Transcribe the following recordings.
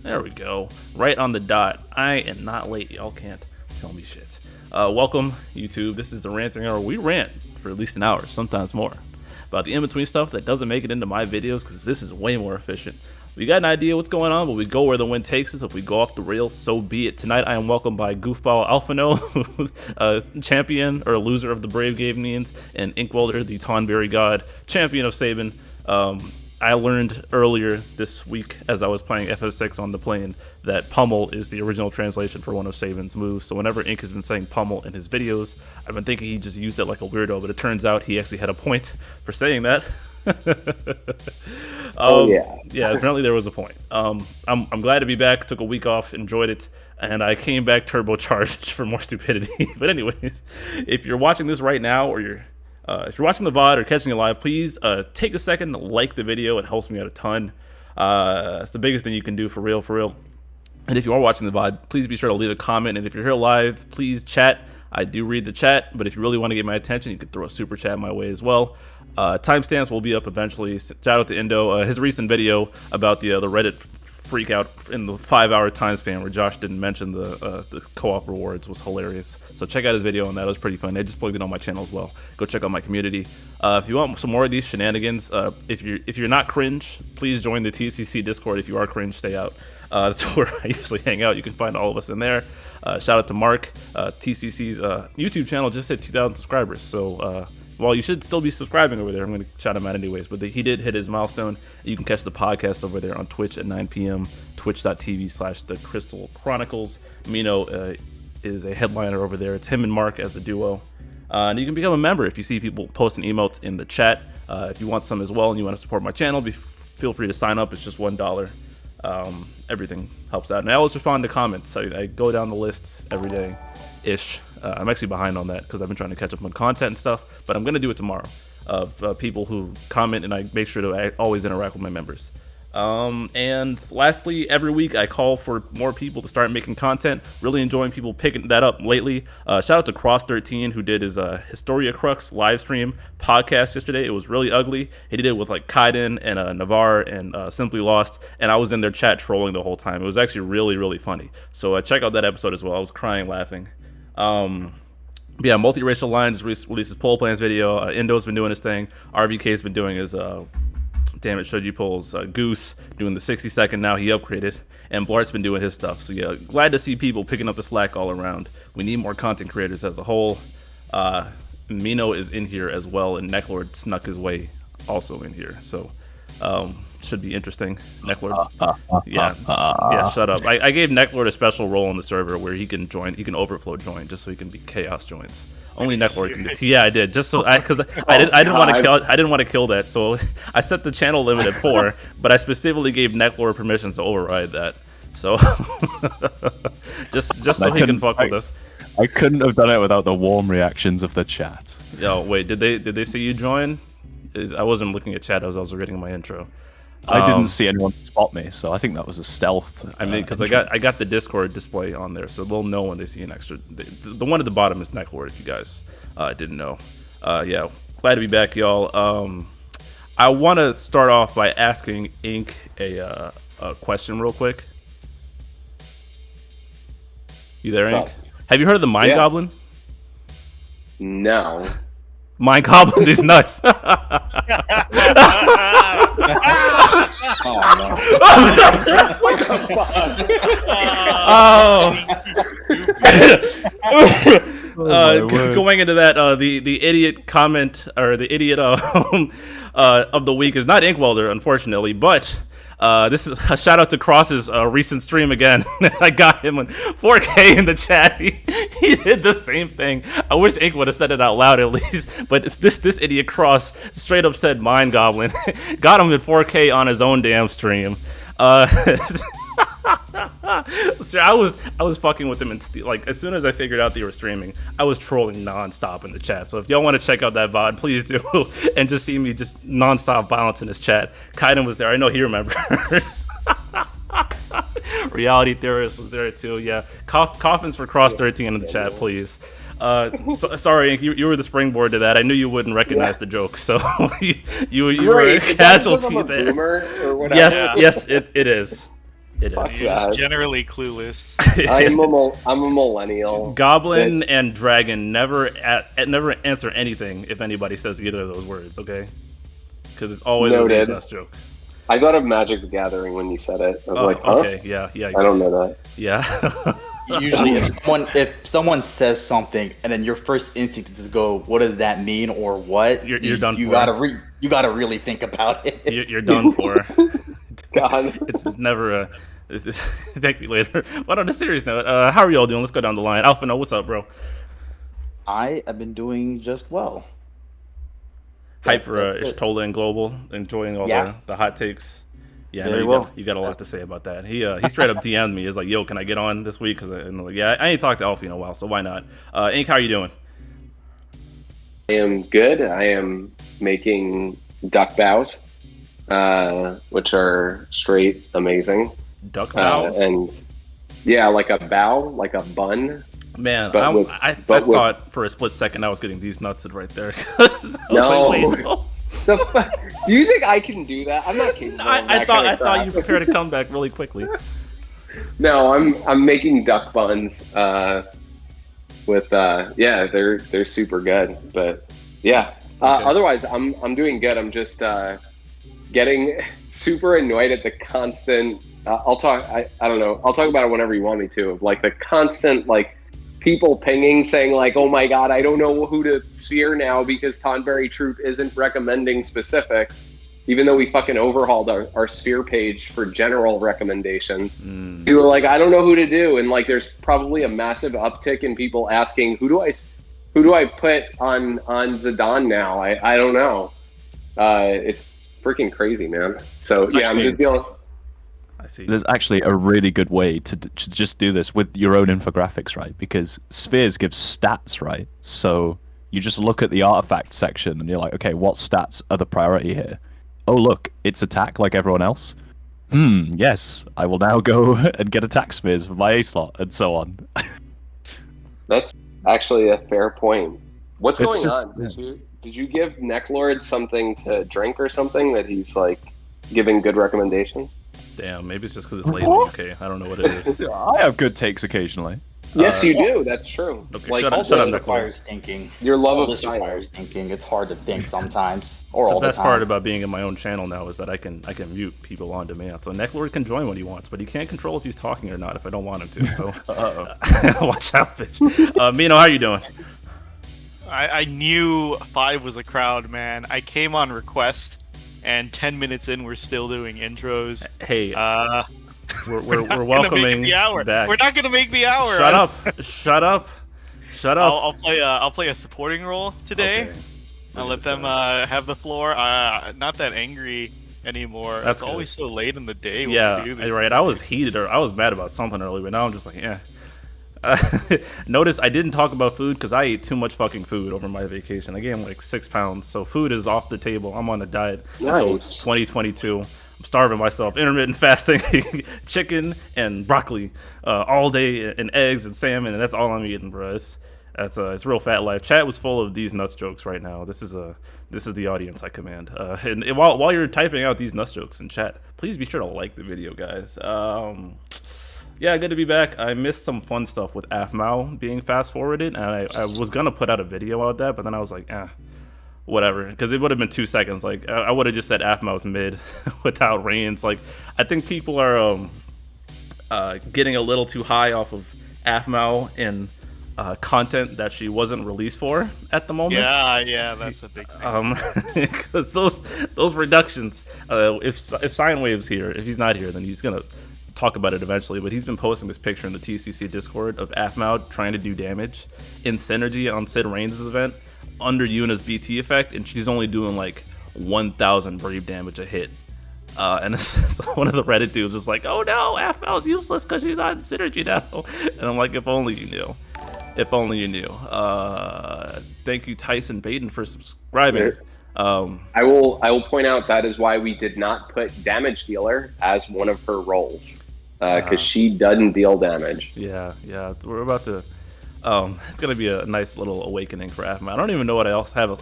There we go. Right on the dot. I am not late. Y'all can't tell me shit. Welcome, YouTube. This is the Ranting Hour. We rant for at least an hour, sometimes more, about the in-between stuff that doesn't make it into my videos because this is way more efficient. We got an idea what's going on, but we go where the wind takes us. If we go off the rails, so be it. Tonight, I am welcomed by Goofball Alphinaud, champion or loser of the Brave Gavenines, and Inkwelder, the Tonberry god, champion of Sabin. I learned earlier this week as I was playing FF6 on the plane that pummel is the original translation for one of Sabin's moves. So whenever Ink has been saying pummel in his videos, I've been thinking he just used it like a weirdo, but it turns out he actually had a point for saying that. Yeah, apparently there was a point. I'm glad to be back. Took a week off, enjoyed it, and I came back turbocharged for more stupidity. But anyways, if you're watching this right now, or if you're watching the VOD or catching it live, please take a second to like the video. It helps me out a ton. It's the biggest thing you can do, for real. And if you are watching the VOD, please be sure to leave a comment. And if you're here live, please chat. I do read the chat, but if you really want to get my attention, you can throw a super chat my way as well. Timestamps will be up eventually. Shout out to Indo. His recent video about the Reddit freak out in the 5-hour time span where Josh didn't mention the co-op rewards was hilarious. So check out his video on that. It was pretty fun. I just plugged it on my channel as well. Go check out my community. If you want some more of these shenanigans, if you're not cringe, please join the TCC Discord. If you are cringe, stay out. That's where I usually hang out. You can find all of us in there. Shout out to Mark. TCC's YouTube channel just hit 2,000 subscribers. So well, you should still be subscribing over there. I'm going to shout him out anyways. But he did hit his milestone. You can catch the podcast over there on Twitch at 9 p.m. Twitch.tv/The Chronicles. Mino is a headliner over there. It's him and Mark as a duo. And you can become a member if you see people posting emotes in the chat. If you want some as well and you want to support my channel, feel free to sign up. It's just $1. Everything helps out. And I always respond to comments. I go down the list every day-ish. I'm actually behind on that because I've been trying to catch up on content and stuff, but I'm going to do it tomorrow. People who comment, and I make sure to always interact with my members. And lastly, every week I call for more people to start making content. Really enjoying people picking that up lately. Shout out to Cross13 who did his Historia Crux live stream podcast yesterday. It was really ugly. He did it with like Kaiden and Navarre and Simply Lost, and I was in their chat trolling the whole time. It was actually really funny. So check out that episode as well. I was crying laughing. Yeah, Multiracial Lines releases poll plans video. Indo's been doing his thing. RBK's been doing his damn it, Shoji polls. Goose doing the 60-second now. He upgraded, and Bart's been doing his stuff. So yeah, glad to see people picking up the slack all around. We need more content creators as a whole. Mino is in here as well, and Necklord snuck his way also in here. So should be interesting. Necklord, yeah, shut up. I gave Necklord a special role on the server where he can join. He can overflow join just so he can be chaos joins. Only Necklord can do. Yeah, I did, just so because I didn't want to kill that. So I set the channel limit at 4, but I specifically gave Necklord permissions to override that. So just so he can fuck with us. I couldn't have done it without the warm reactions of the chat. Yo, wait, did they see you join? I wasn't looking at chat. I was also reading my intro. I didn't see anyone spot me, so I think that was a stealth. I mean, because I got the Discord display on there, so they'll know when they see an extra. The one at the bottom is Necklord, if you guys didn't know. Yeah, glad to be back, y'all. I want to start off by asking Ink a question real quick. You there, Ink? Have you heard of the Mind Goblin? No. Mind Goblin is nuts. Oh, no. What the fuck? Going into that, the idiot comment or the idiot of the week is not Inkwelder, unfortunately, but this is a shout out to Cross's recent stream again. I got him on 4K in the chat. He did the same thing. I wish Ink would have said it out loud at least, but it's this idiot Cross straight up said Mind Goblin. Got him at 4K on his own damn stream. So I was fucking with them, and like as soon as I figured out they were streaming, I was trolling nonstop in the chat. So if y'all want to check out that VOD, please do, and just see me just nonstop violence in his chat. Kaiden was there. I know he remembers. Reality Theorist was there too. Yeah, coffins for Cross13 in the chat, please. Sorry, you were the springboard to that. I knew you wouldn't recognize the joke, so you were a casualty there. Or yes, it is. It Fuck is. You're that. just generally clueless. I'm a millennial. Goblin and Dragon never answer anything if anybody says either of those words, okay? Because it's always Noted. a best joke. I thought of Magic the Gathering when you said it. I was like, huh? Okay, yeah. I don't know that. Yeah. Usually, if someone says something and then your first instinct is to go, "What does that mean?" or "What?" You're done You for. you gotta really think about it. You're done for. God. It's never a. Thank you later. But on a serious note, how are y'all doing? Let's go down the line. Alphinaud, what's up, bro? I have been doing just well. Hype for That's it. Ishtola and Global, enjoying all Yeah. the hot takes. Yeah, I know Very you, well. you got a lot to say about that. He straight up DM'd me. He's like, "Yo, can I get on this week?" And I'm like, "Yeah, I ain't talked to Alfie in a while, so why not?" Ink, how are you doing? I am good. I am making duck bows, which are straight amazing. Duck bows? And yeah, like a bow, like a bun. Man, but with- I but with- thought for a split second I was getting these nutted right there. 'Cause I was No. like, wait, no. So, do you think I can do that? I'm not capable. of I that thought kind I of thought crap. you prepared a comeback really quickly. No, I'm making duck buns. With yeah, they're super good. But yeah, Okay. otherwise I'm doing good. I'm just getting super annoyed at the constant. I'll talk. I don't know. I'll talk about it whenever you want me to. Of like the constant like people pinging saying like, oh my god, I don't know who to sphere now because Tonberry Troop isn't recommending specifics, even though we fucking overhauled our sphere page for general recommendations. People are like, I don't know who to do, and like there's probably a massive uptick in people asking who do I put on Zidane now? I don't know. It's freaking crazy, man. So It's yeah, I'm actually- just dealing. I see. There's actually a really good way to just do this with your own infographics, right? Because spheres give stats, right? So you just look at the artifact section and you're like, okay, what stats are the priority here? Oh, look, it's attack like everyone else. Yes, I will now go and get attack spheres for my A slot, and so on. That's actually a fair point. What's It's going just- on? Did you give Necklord something to drink or something that he's like giving good recommendations? Damn, maybe it's just because it's late in the UK. I don't know what it is. I have good takes occasionally. Yes, you do. That's true. Okay, Like shut up, All shut up, this Necklord. requires thinking. your love All of this science. requires thinking. It's hard to think sometimes, or all The the best time. part about being in my own channel now is that I can mute people on demand. So Necklord can join when he wants, but he can't control if he's talking or not if I don't want him to. So watch out, bitch. Mino, how you doing? I knew 5 was a crowd, man. I came on request, and 10 minutes in, we're still doing intros. Hey, we're Not gonna welcoming make the hour. back. We're not gonna make the hour. Shut up! Shut up! Shut up! I'll play a supporting role today. Okay. I'll let them have the floor. Not that angry anymore. That's It's always so late in the day. When Yeah, we do this. right. I was heated, or I was mad about something earlier, but now I'm just like, yeah. Notice I didn't talk about food because I ate too much fucking food over my vacation. I gained like 6 pounds, so food is off the table. I'm on a diet until Nice. 2022. I'm starving myself. Intermittent fasting, chicken and broccoli all day, and eggs and salmon, and that's all I'm eating, bro. It's real fat life. Chat was full of these nuts jokes right now. This is the audience I command. And while you're typing out these nuts jokes in chat, please be sure to like the video, guys. Yeah, good to be back. I missed some fun stuff with Aphmau being fast forwarded, and I was gonna put out a video about that, but then I was like, whatever, because it would have been 2 seconds. Like I would have just said Aphmau's mid without reigns. Like I think people are getting a little too high off of Aphmau and content that she wasn't released for at the moment. Yeah, that's a big thing. Because those reductions, if Sine Wave's here, if he's not here, then he's gonna talk about it eventually. But he's been posting this picture in the TCC Discord of Aphmau trying to do damage in synergy on Sid Reigns' event under Yuna's BT effect, and she's only doing like 1,000 brave damage a hit. And one of the Reddit dudes was like, "Oh no, Aphmau's useless because she's on synergy now." And I'm like, if only you knew. If only you knew. Thank you, Tyson Baden, for subscribing. I will point out that is why we did not put damage dealer as one of her roles, because she doesn't deal damage. Yeah, we're about to. It's gonna be a nice little awakening for Aphmau. I don't even know what I else have.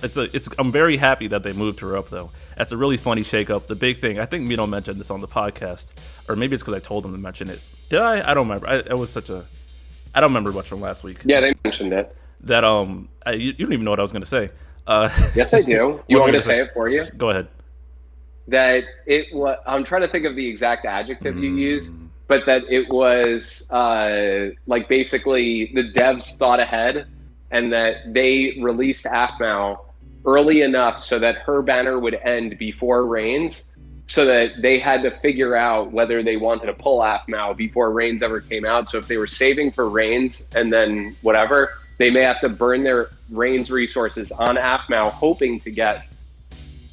I'm very happy that they moved her up though. That's a really funny shakeup. The big thing, I think Mino mentioned this on the podcast, or maybe it's because I told him to mention it. Did I? I don't remember. I don't remember much from last week. Yeah, they mentioned it. That you don't even know what I was gonna say. Yes, I do. You want me to say it for you? Go ahead. That it was. I'm trying to think of the exact adjective you used, but that it was like basically the devs thought ahead, and that they released Aphmau early enough so that her banner would end before Reigns, so that they had to figure out whether they wanted to pull Aphmau before Reigns ever came out. So if they were saving for Reigns and then whatever, they may have to burn their Reigns resources on Aphmau, hoping to get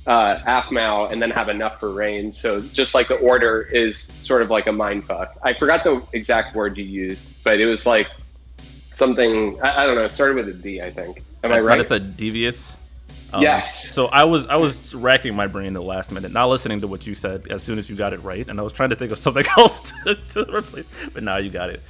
Aphmau and then have enough for Reigns. So just like the order is sort of like a mindfuck. I forgot the exact word you used, but it was like something, I don't know, it started with a D, I think. Am I right? I said devious. Yes. So I was racking my brain the last minute, not listening to what you said as soon as you got it right, and I was trying to think of something else to replace. But now you got it.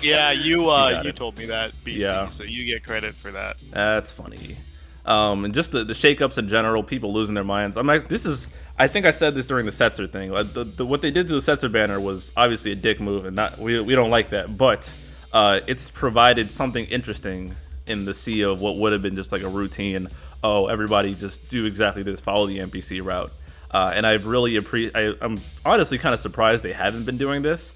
Yeah, you told me that, BC, so you get credit for that. That's funny. And just the shakeups in general, people losing their minds. I think I said this during the Setzer thing. What they did to the Setzer banner was obviously a dick move, and we don't like that. But it's provided something interesting in the sea of what would have been just like a routine. Oh, everybody just do exactly this, follow the NPC route. And I've really I'm honestly kind of surprised they haven't been doing this,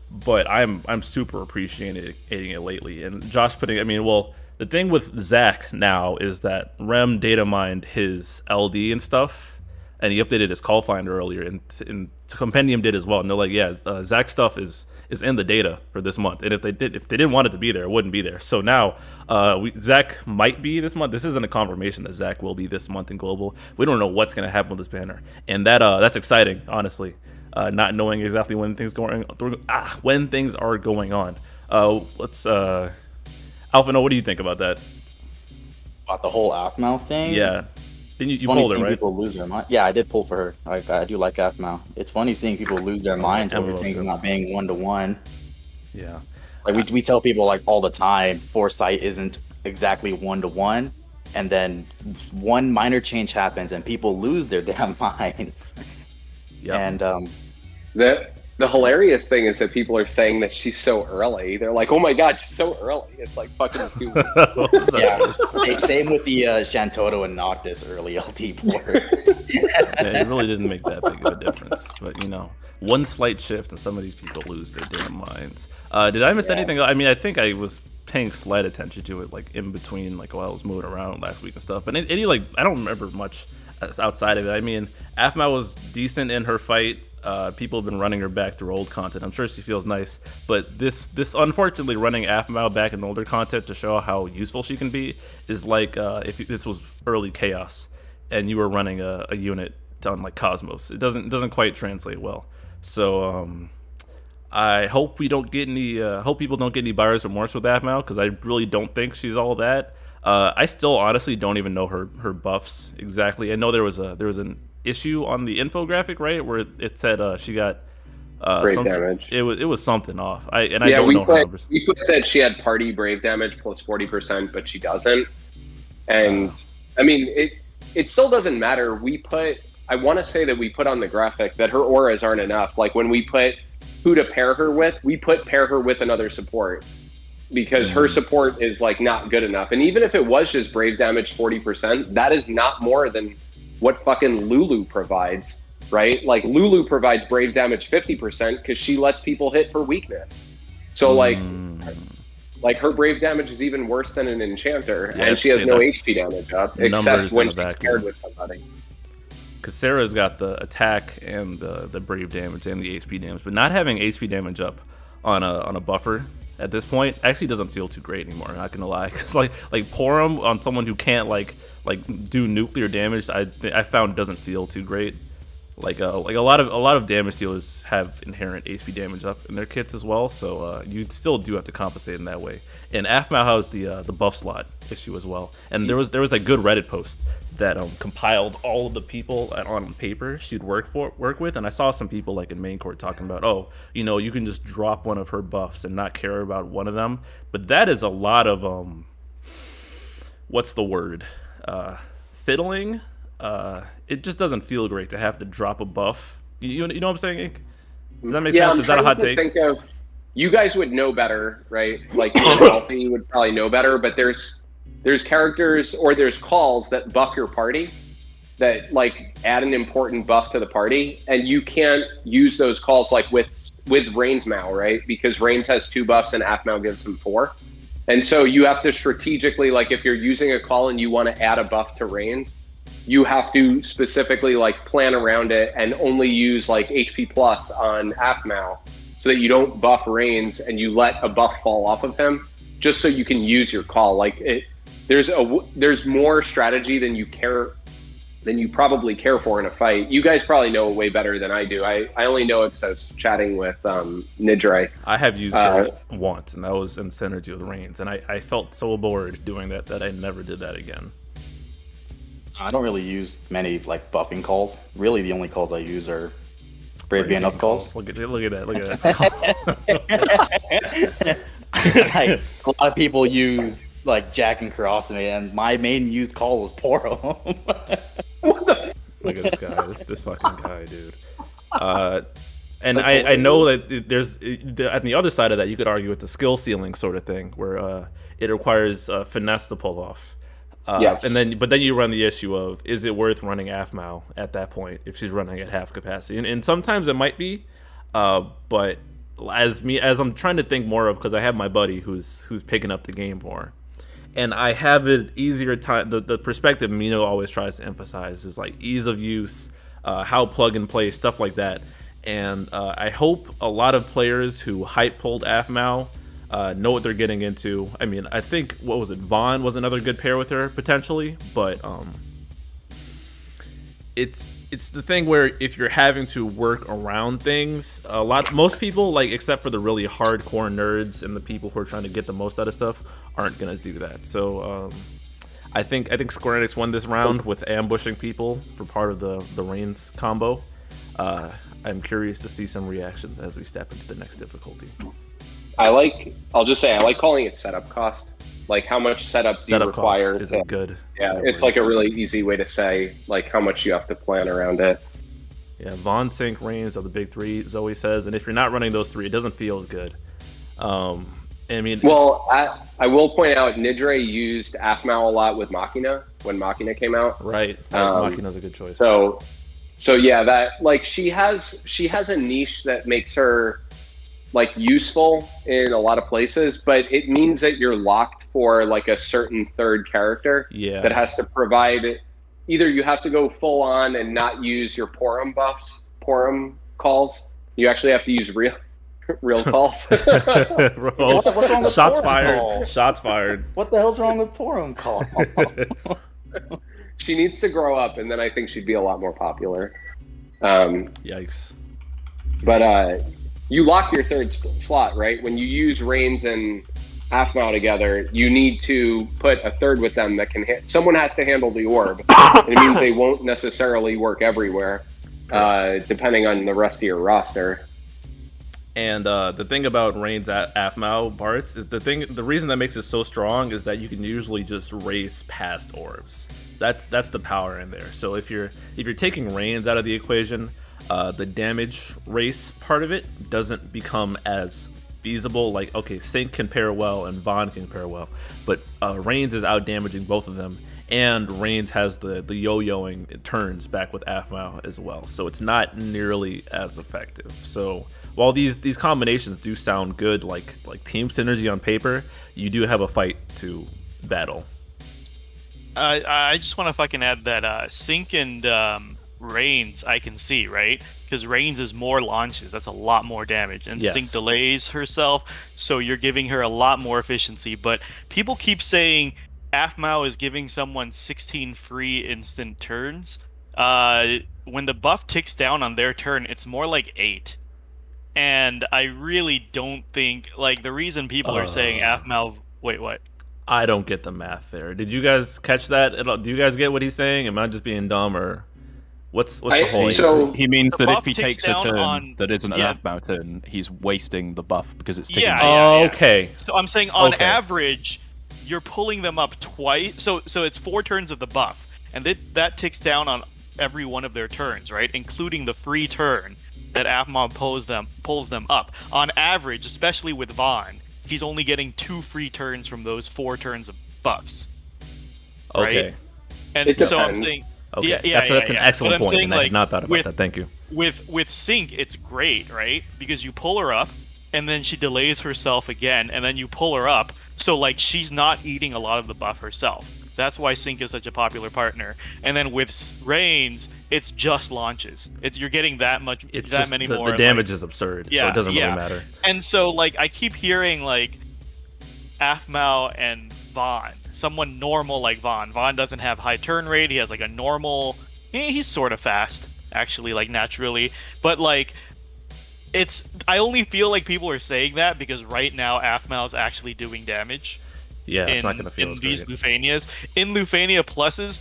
but I'm super appreciating it lately. And Josh the thing with Zach now is that Rem data mined his LD and stuff, and he updated his call finder earlier, and Compendium did as well. And they're like, yeah, Zach's stuff is in the data for this month, and if they didn't want it to be there, it wouldn't be there. So now Zach might be this month. This isn't a confirmation that Zach will be this month in global. We don't know what's going to happen with this banner, and that's exciting, honestly. Not knowing exactly when things are going on. Let's Alphinaud, what do you think about that? About the whole Aphmau thing? Yeah. Didn't you pulled it, right? People lose their mind. Yeah, I did pull for her. I do like Aphmau. It's funny seeing people lose their minds over things not being 1-to-1. Yeah. Like we tell people like all the time, Foresight isn't exactly 1-to-1, and then one minor change happens and people lose their damn minds. Yeah. And the hilarious thing is that people are saying that she's so early. They're like, "Oh my god, she's so early!" It's like fucking 2 weeks. Yeah, same with the Shantoto and Noctis early LT board. Yeah, it really didn't make that big of a difference, but one slight shift and some of these people lose their damn minds. Did I miss anything? I mean, I think I was paying slight attention to it, like in between, like while I was moving around last week and stuff. But I don't remember much outside of it. I mean, Aphmau was decent in her fight. People have been running her back through old content. I'm sure she feels nice, but this unfortunately running Aphmau back in older content to show how useful she can be is like if this was early Chaos and you were running a unit on like Cosmos. It doesn't quite translate well. So I hope we don't get any. Hope people don't get any buyer's remorse with Aphmau, because I really don't think she's all that. I still honestly don't even know her buffs exactly. I know there was an issue on the infographic, right, where it said she got brave damage. It was something off. I don't know her numbers. We put that she had party brave damage plus 40%, but she doesn't. And I mean, it still doesn't matter. I want to say that we put on the graphic that her auras aren't enough. Like when we put who to pair her with, we pair her with another support, because her support is like not good enough. And even if it was just brave damage 40%, that is not more than what fucking Lulu provides, right? Like Lulu provides brave damage 50% because she lets people hit for weakness. So like her brave damage is even worse than an enchanter, and she has no HP damage up except when she's paired with somebody. Because Sarah's got the attack and the brave damage and the HP damage, but not having HP damage up on a buffer at this point actually doesn't feel too great anymore. Not gonna lie, because like Porum on someone who can't like do nuclear damage, I found doesn't feel too great. Like a lot of damage dealers have inherent HP damage up in their kits as well, so you still do have to compensate in that way. And Aphmau has the buff slot issue as well. And there was a good Reddit post that compiled all of the people on paper she'd work with, and I saw some people like in main court talking about, oh, you know, you can just drop one of her buffs and not care about one of them. But that is a lot of what's the word? Fiddling. It just doesn't feel great to have to drop a buff. You know what I'm saying, Ink? Does that make sense? Is that a hot take? Think of, you guys would know better, right? Like Alphi would probably know better, but there's characters or there's calls that buff your party that like add an important buff to the party, and you can't use those calls like with Rain's Mao, right? Because Rain's has 2 buffs and Aphmau gives him 4. And so you have to strategically, like if you're using a call and you want to add a buff to Rain's, you have to specifically like plan around it and only use like HP plus on Aphmau so that you don't buff Rain's and you let a buff fall off of him just so you can use your call. Like there's more strategy than you probably care for in a fight. You guys probably know it way better than I do. I only know it because I was chatting with Nidre. I have used her once, and that was in synergy with Reigns, and I felt so bored doing that I never did that again. I don't really use many like buffing calls. Really, the only calls I use are Brave Being Up calls. Look at that! Look at that! Like, a lot of people use like Jack and Karosime, and my main used call was Poro. Look at this guy, this fucking guy, dude. And I know that there's on the other side of that, you could argue it's a skill ceiling sort of thing where it requires finesse to pull off. Yes. But then you run the issue of, is it worth running Aphmau at that point if she's running at half capacity? And sometimes it might be, but as I'm trying to think more of, because I have my buddy who's picking up the game more, and I have an easier time. The perspective Mino always tries to emphasize is like ease of use, how plug and play, stuff like that. And I hope a lot of players who hype pulled Aphmau know what they're getting into. I mean, I think, what was it, Vaughn was another good pair with her potentially, but it's the thing where if you're having to work around things, most people, like except for the really hardcore nerds and the people who are trying to get the most out of stuff, aren't gonna do that. So I think Square Enix won this round with ambushing people for part of the Reigns combo. I'm curious to see some reactions as we step into the next difficulty. I'll just say I like calling it setup cost. Like how much setup do you require? Is it good? Yeah, it's like a really easy way to say like how much you have to plan around it. Yeah, Vaughn, Sync, Reigns are the big 3, Zoe says, and if you're not running those 3, it doesn't feel as good. I mean, well, I will point out Nidre used Aphmau a lot with Machina when Machina came out. Right, Machina's a good choice. So yeah, that like she has a niche that makes her like useful in a lot of places, but it means that you're locked for like a certain third character that has to provide. Either you have to go full on and not use your Porum buffs, Porum calls. You actually have to use real calls. What's wrong with Shots Porum fired. call? Shots fired. What the hell's wrong with Porum call? She needs to grow up, and then I think she'd be a lot more popular. Yikes. But you lock your third slot, right? When you use Reigns and Aphmau together, you need to put a third with them that can hit. Someone has to handle the orb. And it means they won't necessarily work everywhere, depending on the rest of your roster. And the thing about Reigns at Aphmau, Bartz, is the reason that makes it so strong is that you can usually just race past orbs. That's the power in there. So if you're taking Reigns out of the equation, the damage race part of it doesn't become as feasible. Like, okay, Sync can pair well and Vaughn can pair well, but Reigns is out damaging both of them, and Reigns has the yo-yoing turns back with Aphmau as well, so it's not nearly as effective. So while these combinations do sound good, like team synergy on paper, you do have a fight to battle. I just want to fucking add that Sync and Reigns I can see, right? Because Reigns is more launches, that's a lot more damage, and Sync delays herself, so you're giving her a lot more efficiency. But people keep saying Aphmau is giving someone 16 free instant turns. When the buff ticks down on their turn, it's more like 8. And I really don't think, like, the reason people are saying Aphmau... Wait, what? I don't get the math there. Did you guys catch that at all? Do you guys get what he's saying? Am I just being dumb, or what's the whole? So he means The that if buff he ticks takes a down turn on- that isn't an yeah. Aphmau turn, he's wasting the buff because it's ticking. Yeah, down. yeah. Okay. So I'm saying on Okay. average, you're pulling them up twice. So it's 4 turns of the buff, and that ticks down on every one of their turns, right? Including the free turn that Aphmau pulls them up. On average, especially with Vaughn, he's only getting 2 free turns from those 4 turns of buffs. Okay. Right? And It so I'm depends. saying, Okay. yeah, That's an excellent But I'm point, saying, and I had not thought about with- that. Thank you. with Sync, it's great, right? Because you pull her up, and then she delays herself again, and then you pull her up, so like she's not eating a lot of the buff herself. That's why Sync is such a popular partner. And then with Reigns, it's just launches. You're getting that It's that just many the more. damage is absurd, so Yeah, it doesn't yeah. really matter. And so like I keep hearing like Aphmau and Vaughn, someone normal like Vaughn. Vaughn doesn't have high turn rate. He has like a normal. He's sort of fast, actually, like naturally. But like, I only feel like people are saying that because right now Aphmau is actually doing damage. Yeah, it's in, not gonna feel in as these great. Lufanias. In Lufania pluses,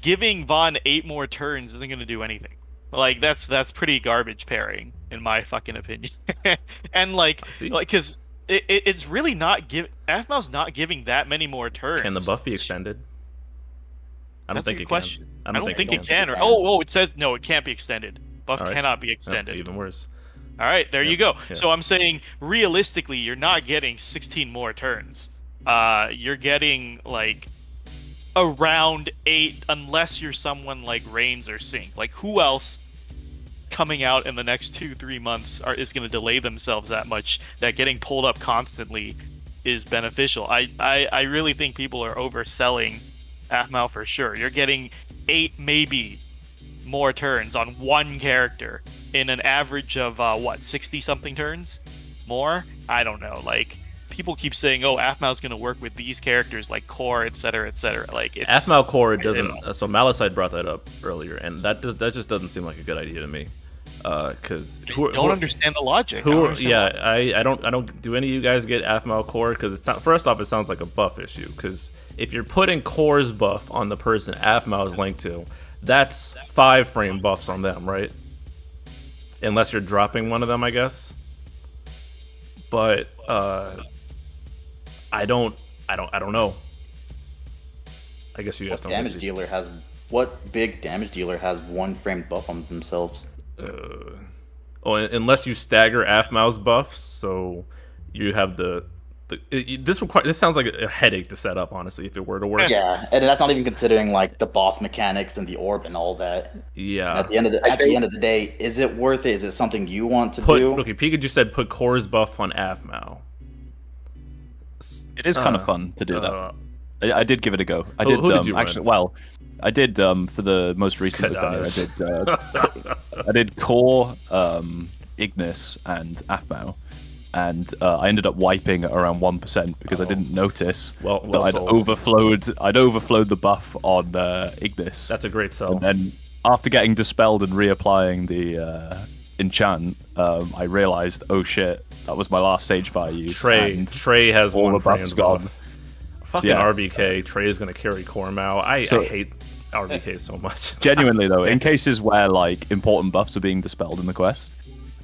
giving Vaughn 8 more turns isn't going to do anything. Like that's pretty garbage pairing in my fucking opinion. And like see. because it's really not Aphmau's not giving that many more turns. Can the buff be extended? I don't That's a think good it question. can. I don't think it can. can. Or it says no, it can't be extended. Buff All right. cannot be Oh, extended. even worse. All right, there Yeah, you go. yeah. So I'm saying realistically, you're not getting 16 more turns. You're getting like around 8, unless you're someone like Reigns or Sync. Like who else coming out in the next 2-3 months is going to delay themselves that much that getting pulled up constantly is beneficial? I really think people are overselling Aphmau for sure. You're getting 8 maybe more turns on one character in an average of 60 something turns more. I don't know. Like people keep saying, "Oh, Aphmau's going to work with these characters like Core, etc., etc." Like it's Aphmau core I don't doesn't. know. So Malicite brought that up earlier, and that just doesn't seem like a good idea to me. Because I don't understand the logic. I don't understand I don't. Do any of you guys get Aphmau core? Because it's not, first off, it sounds like a buff issue. Because if you're putting Core's buff on the person Aphmau is linked to, that's 5 frame buffs on them, right? Unless you're dropping one of them, I guess. But I don't know. I guess you guys don't. What big damage dealer has 1 frame buff on themselves? Unless you stagger Aphmau's buffs, so you have this sounds like a headache to set up, honestly, if it were to work. Yeah, and that's not even considering like the boss mechanics and the orb and all that. Yeah. At the end of the day, is it worth it? Is it something you want to do? Okay, Pikachu said put Core's buff on Aphmau. It is kind of fun to do that. uh, I did give it a go. Who did you run? actually. Well, I did for the most recent Lufania, I did Core, Ignis, and Aphmau, and I ended up wiping at around 1% because I didn't notice Well that I'd sold. overflowed the buff on Ignis. That's a great sell. And then after getting dispelled and reapplying the enchant, I realized, oh shit, that was my last Sage Fire use. and Trey has all one the buffs frame buff. gone. Fucking Yeah. RVK. Trey is gonna carry Cormau. I hate RVK so much. Genuinely though, in cases where like important buffs are being dispelled in the quest,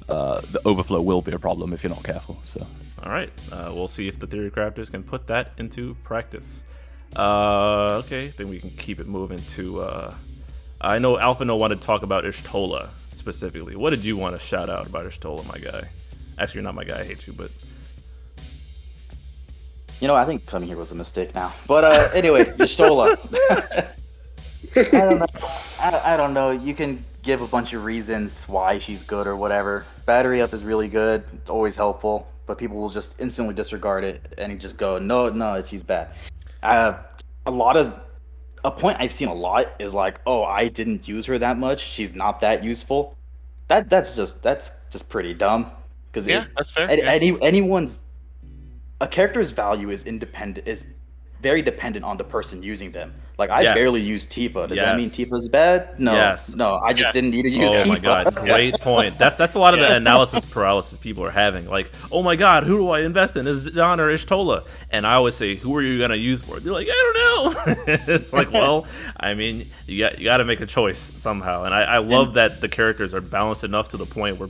the overflow will be a problem if you're not careful. So All right, we'll see if the theory crafters can put that into practice. Okay, then we can keep it moving to. I know Alphinaud wanted to talk about Y'shtola specifically. What did you want to shout out about Y'shtola, my guy? Actually, you're not my guy. I hate you, but You know, I think coming here was a mistake now. But anyway, Y'shtola. I don't know. I don't know. You can give a bunch of reasons why she's good or whatever. Battery up is really good. It's always helpful. But people will just instantly disregard it and just go, no, she's bad. A point I've seen a lot is like, oh, I didn't use her that much. She's not that useful. That's just pretty dumb. Because that's fair. A character's value is very dependent on the person using them. Like, I Yes. barely use Tifa. Does that mean Yes. Tifa's bad? No. Yes. No, I just didn't need to use Oh Tifa. my god, great point. That's a lot of the analysis paralysis people are having. Like, oh my god, who do I invest in? Is it Zidane or Y'shtola? And I always say, who are you gonna use for? They're like, I don't know. It's like, well, I mean, you got to make a choice somehow. And I love that the characters are balanced enough to the point where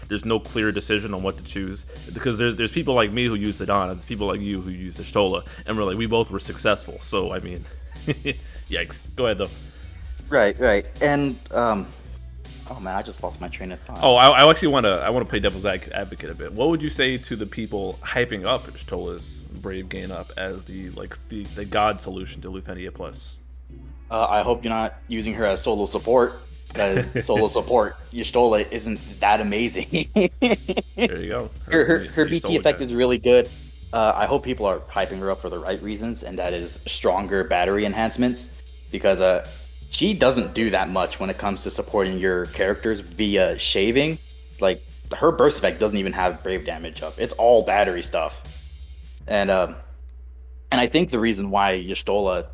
there's no clear decision on what to choose, because there's people like me who use Zidane, and there's people like you who use Y'shtola, and we both were successful. So I mean. Yikes. Go ahead, though. Right. And, oh man, I just lost my train of thought. Oh, I actually want to play devil's advocate a bit. What would you say to the people hyping up Y'shtola's Brave Gain up as the god solution to Lufenia Plus? I hope you're not using her as solo support, because solo support, Y'shtola isn't that amazing. There you go. Her BT effect is really good. I hope people are hyping her up for the right reasons, and that is stronger battery enhancements, because she doesn't do that much when it comes to supporting your characters via shaving. Like, her burst effect doesn't even have brave damage up. It's all battery stuff. And I think the reason why Y'shtola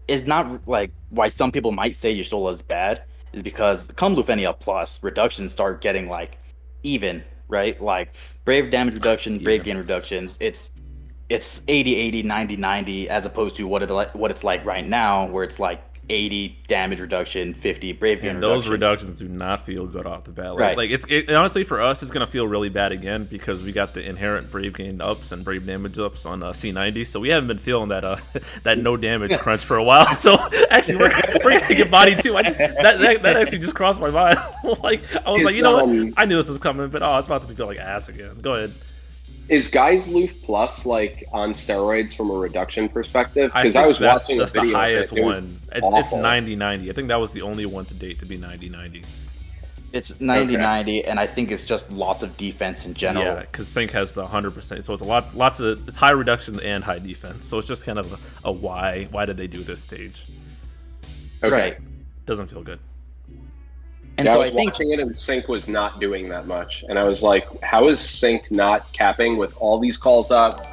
is not, like, why some people might say Y'shtola is bad is because come Lufenia Plus, reductions start getting, like, even. Right, like brave damage reduction, brave gain reductions. It's 80, 90, 90, as opposed to what it's like right now, where it's like 80 damage reduction, 50 brave gain and reduction. those reductions do not feel good off the bat. Right. Like it honestly for us, it's gonna feel really bad again because we got the inherent brave gain ups and brave damage ups on C90, so we haven't been feeling that that no damage crunch for a while. So actually, we're gonna get body too. That actually just crossed my mind. Like I was like, you know what? I knew this was coming, but it's about to feel like ass again. Go ahead. Is Guy's Lufe Plus like on steroids from a reduction perspective? Because I was watching that's a video. The highest it one. It's 90-90. I think that was the only one to date to be 90-90. It's 90-90, and I think it's just lots of defense in general. Yeah, because Sync has the 100%, so it's it's high reduction and high defense. So it's just kind of a why. Why did they do this stage? Okay. Right. Doesn't feel good. And yeah, so I was watching it, and Sync was not doing that much, and I was like, "How is Sync not capping with all these calls up,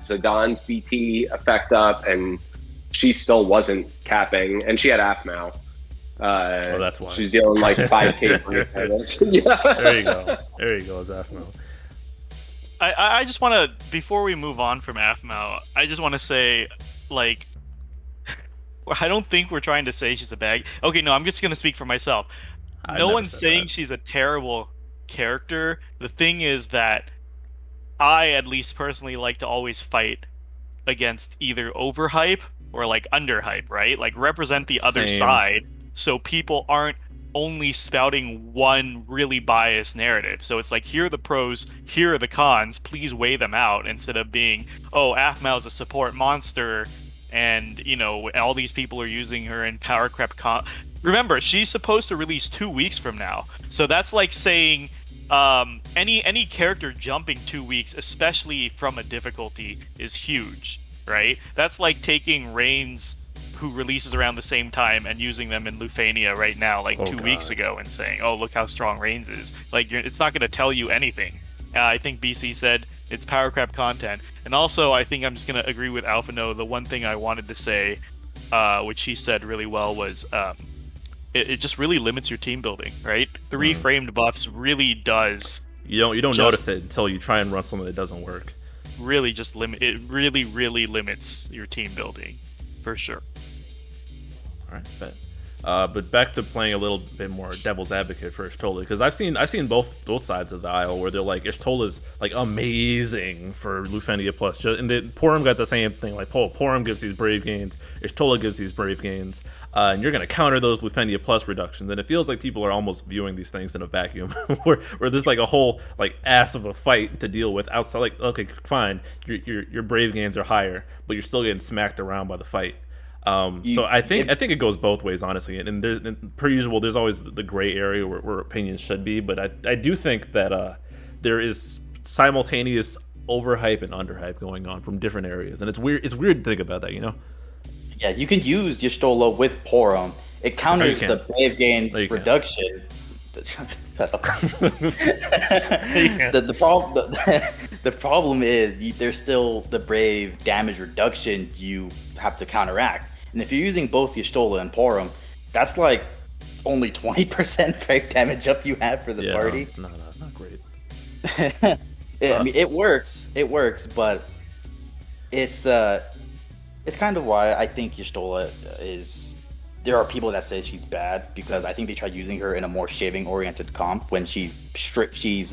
Zidane's BT effect up, and she still wasn't capping, and she had Aphmau. That's why she's dealing like 5k damage. Yeah. There you go. There you go, Aphmau. I just want to, before we move on from Aphmau, I just want to say, like, I don't think we're trying to say she's a bag. Okay, no, I'm just gonna speak for myself. No one's saying she's a terrible character. The thing is that I, at least personally, like to always fight against either overhype or like underhype, right? Like represent the other side, so people aren't only spouting one really biased narrative. So it's like, here are the pros, here are the cons, please weigh them out, instead of being, oh, Aphmau's a support monster, and, you know, all these people are using her in power creep Remember, she's supposed to release 2 weeks from now. So that's like saying any character jumping 2 weeks, especially from a difficulty, is huge, right? That's like taking Reigns, who releases around the same time, and using them in Lufenia right now, like 2 weeks ago, and saying, oh, look how strong Reigns is. Like, it's not going to tell you anything. I think BC said it's power crap content. And also, I think I'm just going to agree with Alphinaud. The one thing I wanted to say, which he said really well, was it just really limits your team building, right? 3 framed buffs really does. You don't notice it until you try and run something that doesn't work. Really just really limits your team building, for sure. All right, bet. But back to playing a little bit more devil's advocate for Y'shtola, because I've seen both sides of the aisle where they're like, Y'shtola's like amazing for Lufenia Plus, and Porum got the same thing. Like Porum gives these brave gains, Y'shtola gives these brave gains, and you're gonna counter those Lufenia Plus reductions. And it feels like people are almost viewing these things in a vacuum, where there's like a whole like ass of a fight to deal with outside. Like, okay, fine, your brave gains are higher, but you're still getting smacked around by the fight. So I think it goes both ways, honestly, and per usual, there's always the gray area where opinions should be, but I do think that there is simultaneous overhype and underhype going on from different areas, and it's weird to think about that, you know? Yeah, you can use Y'shtola with Porum. It counters the brave gain reduction. The problem is there's still the brave damage reduction you have to counteract. And if you're using both Y'shtola and Porum, that's like only 20% break damage up you have for the party. No, it's not great. I mean, it works, but it's kind of why I think Y'shtola is. There are people that say she's bad because I think they tried using her in a more shaving-oriented comp when she's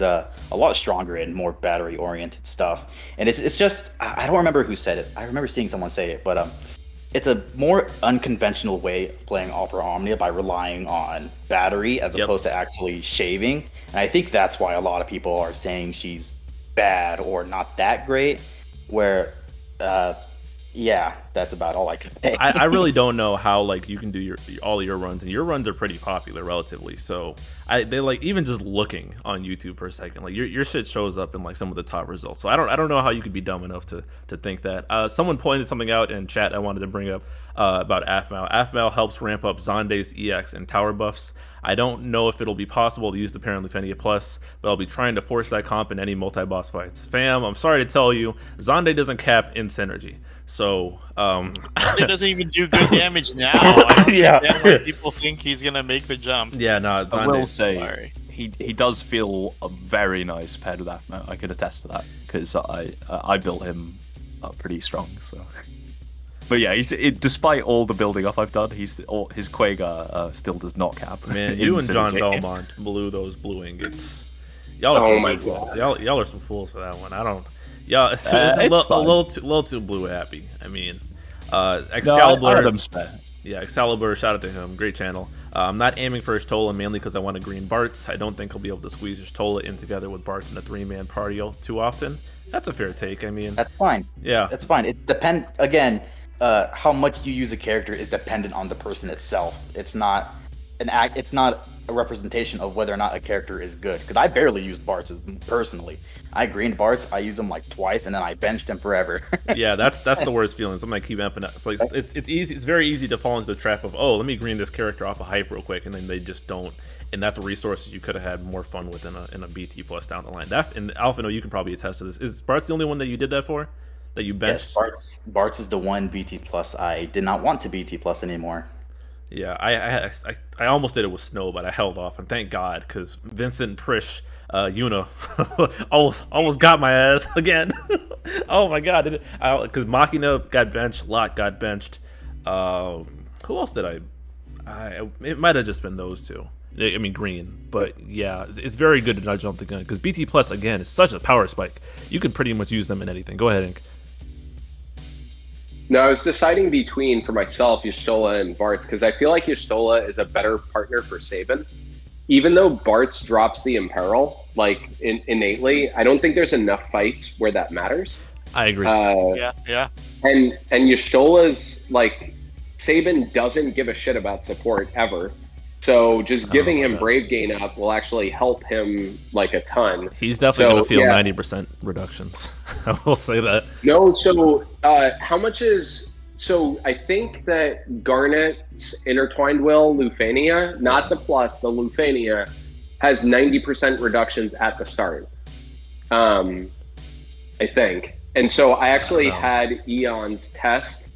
a lot stronger and more battery-oriented stuff. And it's just I don't remember who said it. I remember seeing someone say it, but it's a more unconventional way of playing Opera Omnia by relying on battery as opposed to actually shaving. And I think that's why a lot of people are saying she's bad or not that great. Where yeah, that's about all I can say. I really don't know how like you can do all your runs, and your runs are pretty popular relatively. So they like even just looking on YouTube for a second, like your shit shows up in like some of the top results. So I don't know how you could be dumb enough to think that. Someone pointed something out in chat I wanted to bring up about Aphmau. Aphmau helps ramp up Zonde's EX and tower buffs. I don't know if it'll be possible to use the Parent Lufenia Plus, but I'll be trying to force that comp in any multi-boss fights. Fam, I'm sorry to tell you, Zonde doesn't cap in synergy. So, Zonde doesn't even do good damage now. I don't understand why people think he's gonna make the jump. Yeah, no, Zonde, I will say he does feel very nice paired with Aphmau. I can attest to that because I built him up pretty strong. So. But yeah, despite all the building up I've done, his Quagar still does not cap. Man, you and John Belmont blew those blue ingots. Y'all are some fools. Y'all are some fools for that one. I don't. Yeah, it's a little too blue happy. I mean, Excalibur. No, yeah, Excalibur. Shout out to him. Great channel. I'm not aiming for Y'shtola mainly because I want a green Bartz. I don't think he'll be able to squeeze Y'shtola in together with Bartz in a 3-man party too often. That's a fair take. I mean, that's fine. Yeah, that's fine. It depends again. How much you use a character is dependent on the person itself. It's not It's not a representation of whether or not a character is good. Because I barely use Bartz personally. I greened Bartz. I used him like twice, and then I benched him forever. Yeah, that's the worst feeling. Something I keep amping up. Like, it's easy. It's very easy to fall into the trap of, oh, let me green this character off a hype real quick, and then they just don't. And that's resources you could have had more fun with in a BT plus down the line. And Alphinaud, you can probably attest to this. Is Bartz the only one that you did that for? That you benched? Yes, Bartz is the one BT plus I did not want to BT plus anymore. Yeah, I almost did it with Snow, but I held off, and thank God, because Vincent Prish, Yuna, almost got my ass again. Oh my God, because Machina got benched, Lot got benched. Who else did it might have just been those two. I mean, green, but yeah, it's very good to not jump the gun, because BT plus, again, is such a power spike. You can pretty much use them in anything. Go ahead, Ink. No, I was deciding between, for myself, Y'shtola and Bartz, because I feel like Y'shtola is a better partner for Sabin. Even though Bartz drops the Imperil, like, innately, I don't think there's enough fights where that matters. I agree. Yeah. And Y'shtola's, like, Sabin doesn't give a shit about support, ever. So just giving him Brave Gain up will actually help him, like, a ton. He's definitely going to feel 90% reductions. I will say that. No, so how much is... So I think that Garnet's Intertwined Will, Lufenia, not the plus, the Lufenia, has 90% reductions at the start. I think. And so I actually had Eons test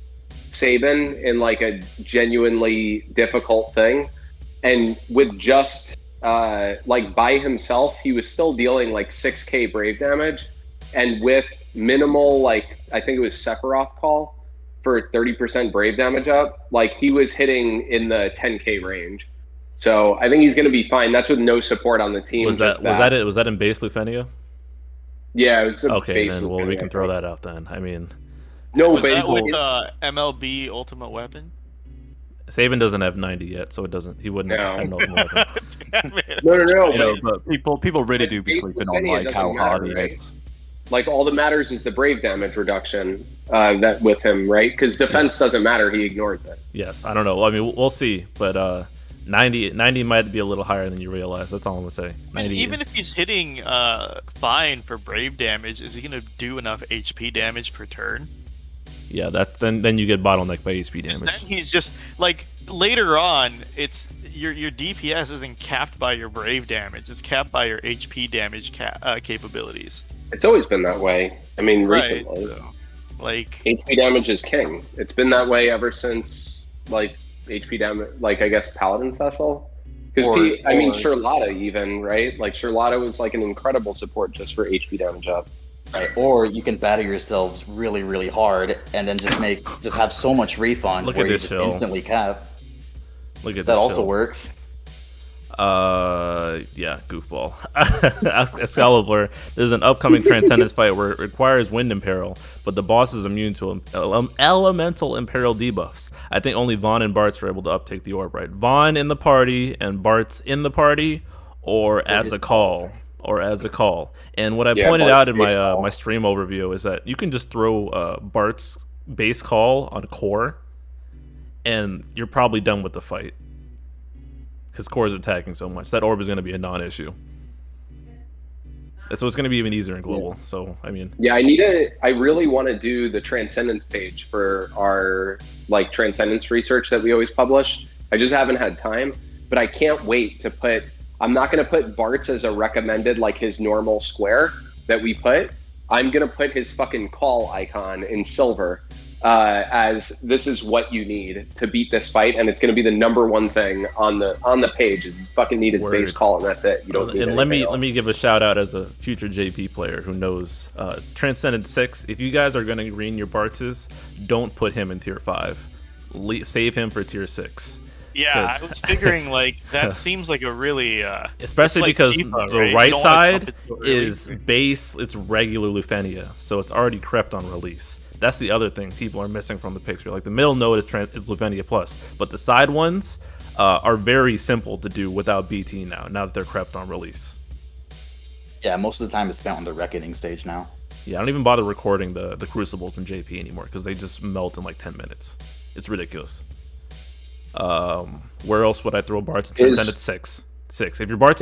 Sabin in, like, a genuinely difficult thing. And with just, like, by himself, he was still dealing, like, 6k Brave damage. And with minimal, like, I think it was Sephiroth call for 30% Brave damage up, like, he was hitting in the 10k range. So I think he's going to be fine. That's with no support on the team. Was that it? Was that in base Lufenia? Yeah, it was okay, then, well, we can throw that out then. I mean... No, was but that with MLB Ultimate Weapon? Sabin doesn't have 90 yet, so he wouldn't have had enough more. No. You know, but people really do be sleeping on, like, how hard he hits. Like, all that matters is the Brave damage reduction that with him, right? Because defense doesn't matter; he ignores it. Yes, I don't know. I mean, we'll see, but 90 might be a little higher than you realize. That's all I'm gonna say. 90, even if he's hitting fine for Brave damage, is he gonna do enough HP damage per turn? Yeah, then you get bottlenecked by HP damage. Then he's just like later on, it's your DPS isn't capped by your Brave damage; it's capped by your HP damage capabilities. It's always been that way. I mean, recently, so, like HP damage is king. It's been that way ever since like HP damage, like I guess Paladin Cecil. Or- Because I mean or- Charlotta even, right? Like Charlotta was like an incredible support just for HP damage up. Right. Or you can batter yourselves really, really hard, and then just have so much refund Look where at you this just show. instantly cap. Look at That this also show. works. Yeah, goofball. Excalibur. There's an upcoming Transcendence fight where it requires Wind Imperil, but the boss is immune to Elemental Imperil debuffs. I think only Vaughn and Bartz are able to uptake the orb, right? Vaughn in the party and Bartz in the party, or as a call. And what I pointed Bartz out in base my call. my stream overview is that you can just throw Bart's base call on core, and you're probably done with the fight. Because core is attacking so much. That orb is going to be a non-issue. So it's going to be even easier in global. So, I mean... Yeah, I really want to do the Transcendence page for our like Transcendence research that we always publish. I just haven't had time, but I can't wait to put... I'm not going to put Bartz as a recommended, like his normal square that we put. I'm going to put his fucking call icon in silver as this is what you need to beat this fight, and it's going to be the #1 thing on the page. You fucking need his Word. base call, and that's it. You don't need And let anything me else. give a shout out as a future JP player who knows Transcendence 6. If you guys are going to green your Bartzes, don't put him in tier 5. Save him for tier 6. Yeah, I was figuring like that seems like a really Especially it's like because Tifa, the right? You right don't wanna side dump it so early. is base, it's regular Lufenia, so it's already crept on release. That's the other thing people are missing from the picture. Like the middle node is it's Lufenia Plus, but the side ones are very simple to do without BT now that they're crept on release. Yeah, most of the time it's spent on the reckoning stage now. Yeah, I don't even bother recording the Crucibles in JP anymore because they just melt in like 10 minutes. It's ridiculous. Where else would I throw Bartz? Transcendence 6. If your Bartz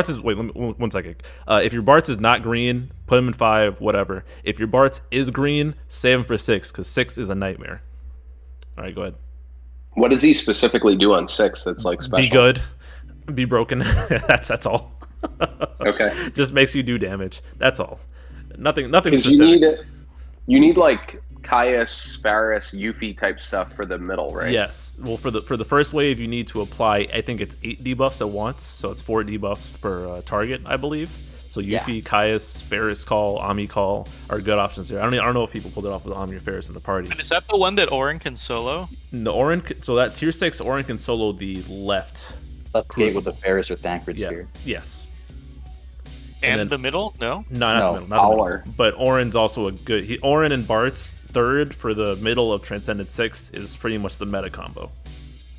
is wait, let me, 1 second. If your Bartz is not green, put him in 5, whatever. If your Bartz is green, save him for 6 because 6 is a nightmare. All right, go ahead. What does he specifically do on 6 that's like special? Be good, be broken. that's all. Okay. Just makes you do damage. That's all. Nothing Because specific. you need like Caius, Varus, Yuffie type stuff for the middle, right? Yes. Well, for the first wave, you need to apply. I think it's 8 debuffs at once, so it's 4 debuffs per target, I believe. So Yuffie, Caius, Ferris Call, Ami Call are good options there. I don't know if people pulled it off with Ami or Ferris in the party. And is that the one that Orin can solo? The Orin, so that tier 6 Orin can solo the left. Left gate with a Ferris or Thancred Yeah. sphere. Yes. And then- the middle? No? No, not No, the middle. Not the Howler. middle. But Orin's also a good. Orin and Bartz third for the middle of Transcendent 6 is pretty much the meta combo.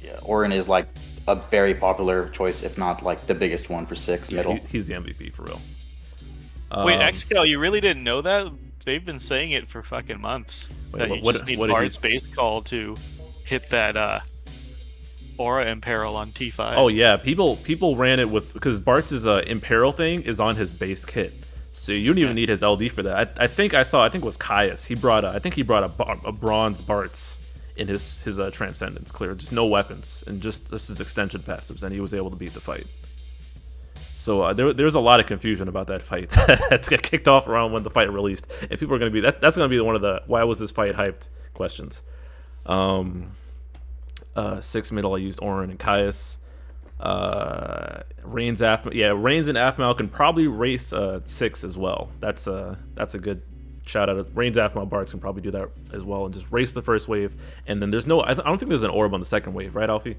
Yeah, Orin is like a very popular choice, if not like the biggest one for 6 middle. He's the MVP for real. Wait, Excal, you really didn't know that? They've been saying it for fucking months. Wait, that what- you what- just need what did Bard's he- base call to hit that Aura Imperil on T5. Oh yeah, people ran it with because Bartz's Imperil thing is on his base kit, so you don't even need his LD for that. I think it was Caius. He brought a bronze Bartz in his Transcendence clear, just no weapons and just his extension passives, and he was able to beat the fight. So there's a lot of confusion about that fight that's got kicked off around when the fight released, and people are going to be that's going to be one of the why was this fight hyped questions. 6 middle, I used Orin and Caius. Reigns and Aphmau can probably race 6 as well. That's a good shout out. Reigns, Aphmau, Bartz can probably do that as well and just race the first wave. And then there's no, I don't think there's an orb on the second wave, right, Alfie?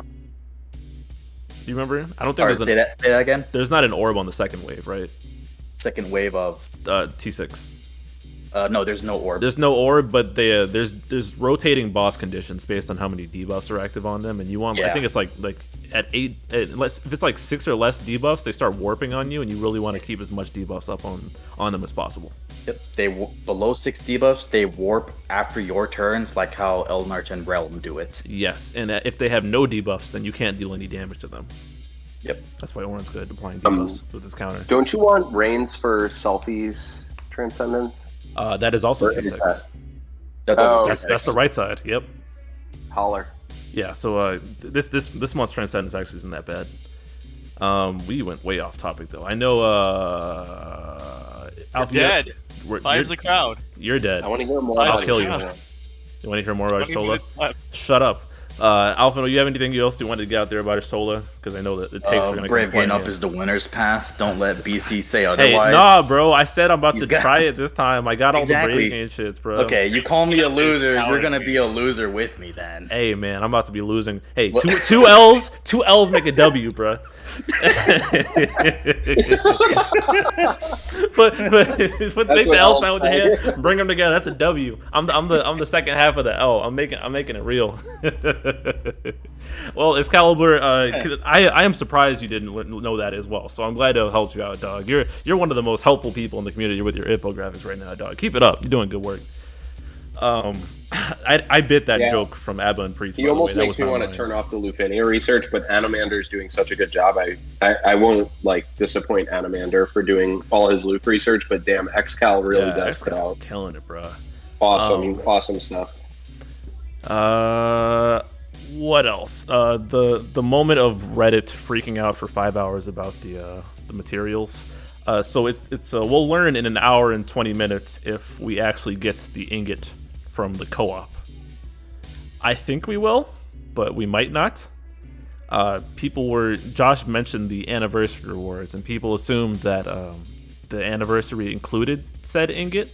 Do you remember? I don't think Sorry, say that again. there's not an orb on the second wave, right? Second wave of T6. no, there's no orb. There's no orb, but there's rotating boss conditions based on how many debuffs are active on them, and you want. I Yeah. think it's like at 8, if it's like 6 or less debuffs, they start warping on you, and you really want to keep as much debuffs up on them as possible. Yep. Below 6 debuffs, they warp after your turns, like how Elnarch and Realm do it. Yes, and if they have no debuffs, then you can't deal any damage to them. Yep. That's why Orin's good at applying debuffs with his counter. Don't you want Reigns for Selfie's Transcendence? That is also Or is T6. Oh, That's the right side. Yep. Holler. Yeah. So this month's Transcendence actually isn't that bad. We went way off topic though. I know. Alphi, Dead. you're Fires the crowd. You're dead. I want to hear more I'll about kill it. you. You want to hear more about 20 Sola? minutes left. Shut up. Alphinaud, do you have anything else you wanted to get out there about Sola? Because I know that the takes are going to Brave come getting up here. is the winner's path. Don't let BC say Hey, otherwise. nah, bro. I said I'm about to got- try it this time. I got all Exactly. the Brave game shits, bro. Okay, you call me a loser, Now you're it gonna is. be a loser with me then. Hey, man, I'm about to be losing. Hey, What? two L's make a W, bro. Put make the what L L's sound with your say. hand. Bring them together. That's a W. I'm the second half of the L. I'm making it real. Well, Excalibur, I am surprised you didn't know that as well. So I'm glad to help you out, dog. You're one of the most helpful people in the community with your infographics right now, dog. Keep it up. You're doing good work. I bit that joke from Abba and Priest. He almost makes me want to turn off the Lufe research, but Animander's doing such a good job. I won't disappoint Animander for doing all his Lufe research, but damn, Excal really does put Excal's out killing it, bro. awesome stuff. What else? The moment of Reddit freaking out for 5 hours about the materials. So it's we'll learn in an hour and 20 minutes if we actually get the ingot from the co-op. I think we will, but we might not. Josh mentioned the anniversary rewards, and people assumed that the anniversary included said ingot.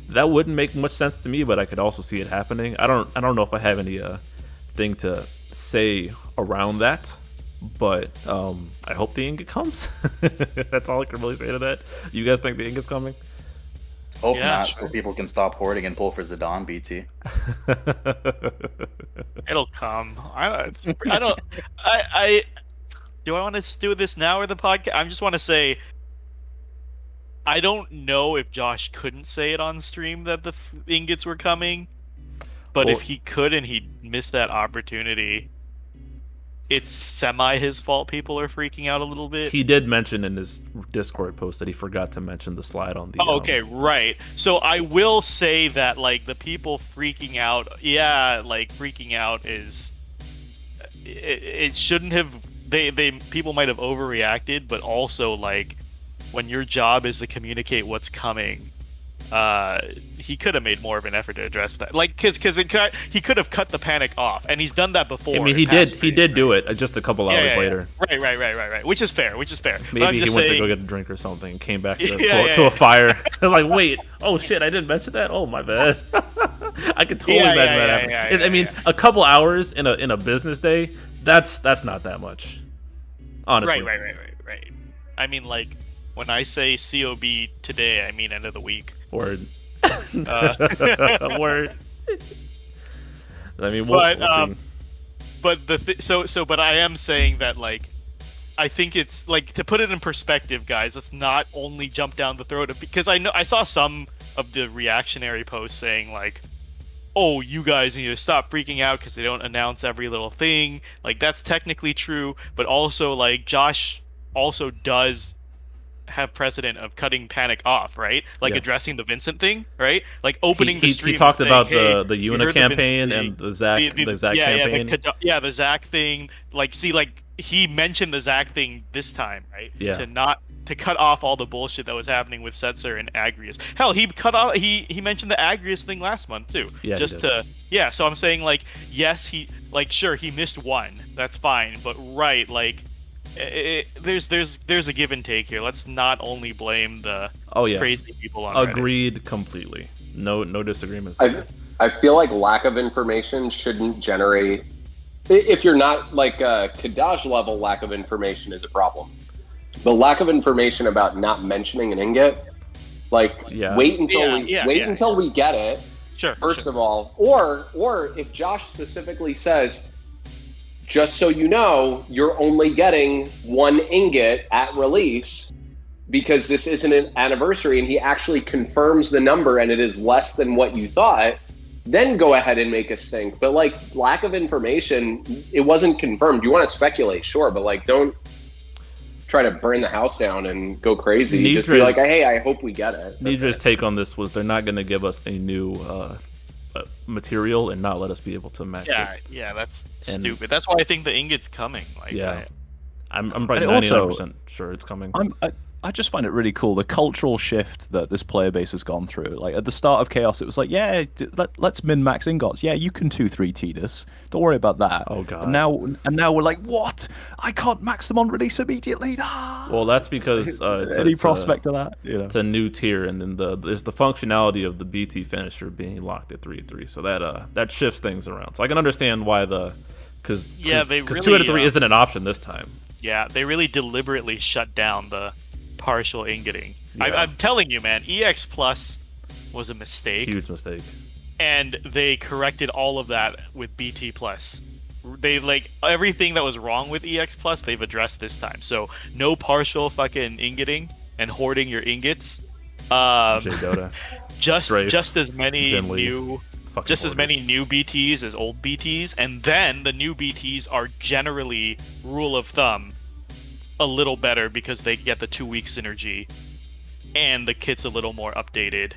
That wouldn't make much sense to me, but I could also see it happening. I don't know if I have any thing to say around that, but I hope the ingot comes. That's all I can really say to that. You guys think the ingot's coming? Hope Yeah, not, sure. so people can stop hoarding and pull for Zidane, BT. It'll come. I do I want to do this now or the podcast? I just want to say I don't know if Josh couldn't say it on stream that the ingots were coming, but Well- if he could and he missed that opportunity, it's semi his fault people are freaking out a little bit. He did mention in his Discord post that he forgot to mention the slide on the. Oh, okay, right. So I will say that the people freaking out, freaking out is it shouldn't have. They people might have overreacted, but also when your job is to communicate what's coming, he could have made more of an effort to address that. Because he could have cut the panic off, and he's done that before. I mean, he did do it just a couple hours later. Right. Which is fair. Maybe he went to go get a drink or something, and came back to a fire. Wait, oh shit, I didn't mention that. Oh my bad. I could totally imagine that happening. I mean, a couple hours in a business day, that's not that much. Honestly. Right. I mean, when I say COB today, I mean end of the week. Word. Word. I mean, we'll see. But but I am saying that I think it's to put it in perspective, guys. Let's not only jump down the throat of, because I saw some of the reactionary posts saying oh, you guys need to stop freaking out because they don't announce every little thing. That's technically true, but also Josh also does have precedent of cutting panic off, right? Addressing the Vincent thing, right? Opening the stream. He talked and about saying, the "Hey, Yuna we heard campaign Vincent and thing." the Zach campaign. The Zach thing. He mentioned the Zach thing this time, right? Yeah. To cut off all the bullshit that was happening with Setzer and Agrius. Hell, he cut off. He mentioned the Agrius thing last month too. Yeah. So I'm saying yes, he sure he missed one. That's fine, but right, there's a give and take here. Let's not only blame the crazy people on Reddit. Agreed completely. No disagreements there. I feel like lack of information shouldn't generate. If you're not Kadaj level, lack of information is a problem. The lack of information about not mentioning an ingot, wait until we get it. Sure. First of all, or if Josh specifically says, just so you know, you're only getting one ingot at release because this isn't an anniversary, and he actually confirms the number and it is less than what you thought, then go ahead and make a stink. But lack of information, it wasn't confirmed. You want to speculate, sure, but don't try to burn the house down and go crazy. Just be hey, I hope we get it. Nidra's take on this was they're not going to give us a new material and not let us be able to match it. Yeah, that's stupid. That's why I think the ingot's coming. I'm probably 99% sure it's coming. I just find it really cool, the cultural shift that this player base has gone through. Like at the start of Chaos, it was like, yeah, let's min-max Ingots. Yeah, you can 2-3 this. Don't worry about that. Oh god. And now we're like, what? I can't max them on release immediately. Ah! Well, that's because any prospect of that. You know? It's a new tier, and then there's the functionality of the BT finisher being locked at 3-3, so that shifts things around. So I can understand why because 2 out of 3 isn't an option this time. Yeah, they really deliberately shut down the partial ingoting. Yeah. I'm telling you, man, EX Plus was a mistake. Huge mistake. And they corrected all of that with BT Plus. They everything that was wrong with EX Plus, they've addressed this time. So no partial fucking ingoting and hoarding your ingots. J-Dota. just as many Gently. new Just as many new BTs as old BTs, and then the new BTs are generally, rule of thumb, a little better because they get the 2-week synergy, and the kit's a little more updated.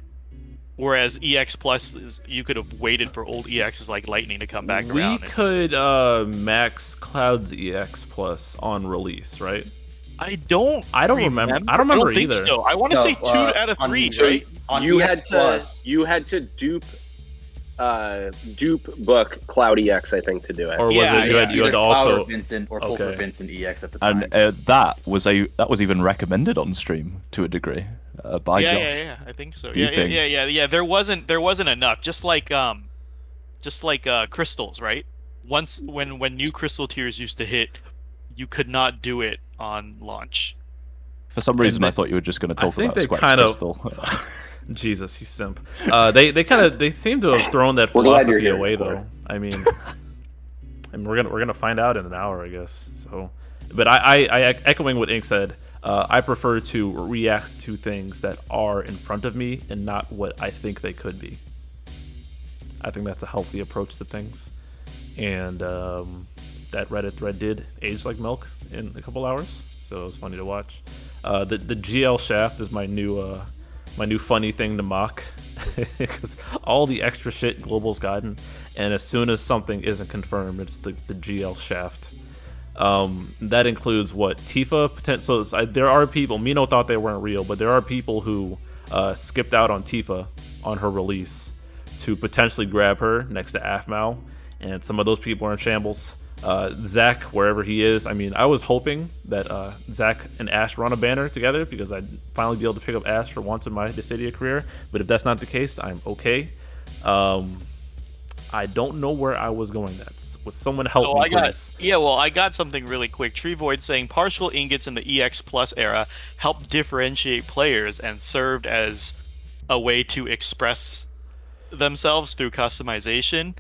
Whereas EX Plus, you could have waited for old EXs like Lightning to come back around. We could max Cloud's EX Plus on release, right? I don't remember. I don't remember think either. so. I want to say 2 out of 3, right? On You EX had to dupe book Cloud EX, I think, to do it. Or was it you had Either to Cloud also or Vincent or pull for Okay. Vincent EX at the time. And that was even recommended on stream to a degree by Josh. Yeah, I think so. Duping. Yeah. There wasn't enough. Just like crystals, right? Once when new crystal tiers used to hit, you could not do it on launch. For some reason, I thought you were just going to talk think about they Squax kind of- Crystal. Jesus, you simp. They seem to have thrown that We're glad you're philosophy here, away, Cor. though. I mean, and we're gonna find out in an hour, I guess. So, but I echoing what Ink said. I prefer to react to things that are in front of me and not what I think they could be. I think that's a healthy approach to things, and that Reddit thread did age like milk in a couple hours, so it was funny to watch. The GL shaft is my new funny thing to mock, because all the extra shit Global's gotten, and as soon as something isn't confirmed, it's the GL shaft. That includes what Tifa potential. So there are people. Mino thought they weren't real, but there are people who skipped out on Tifa on her release to potentially grab her next to Aphmau, and some of those people are in shambles. Zach, wherever he is, I mean, I was hoping that Zach and Ash run a banner together because I'd finally be able to pick up Ash for once in my Dissidia career. But if that's not the case, I'm okay. I don't know where I was going. That's with someone help me, please. I got something really quick. Treevoid saying partial ingots in the EX Plus era helped differentiate players and served as a way to express themselves through customization.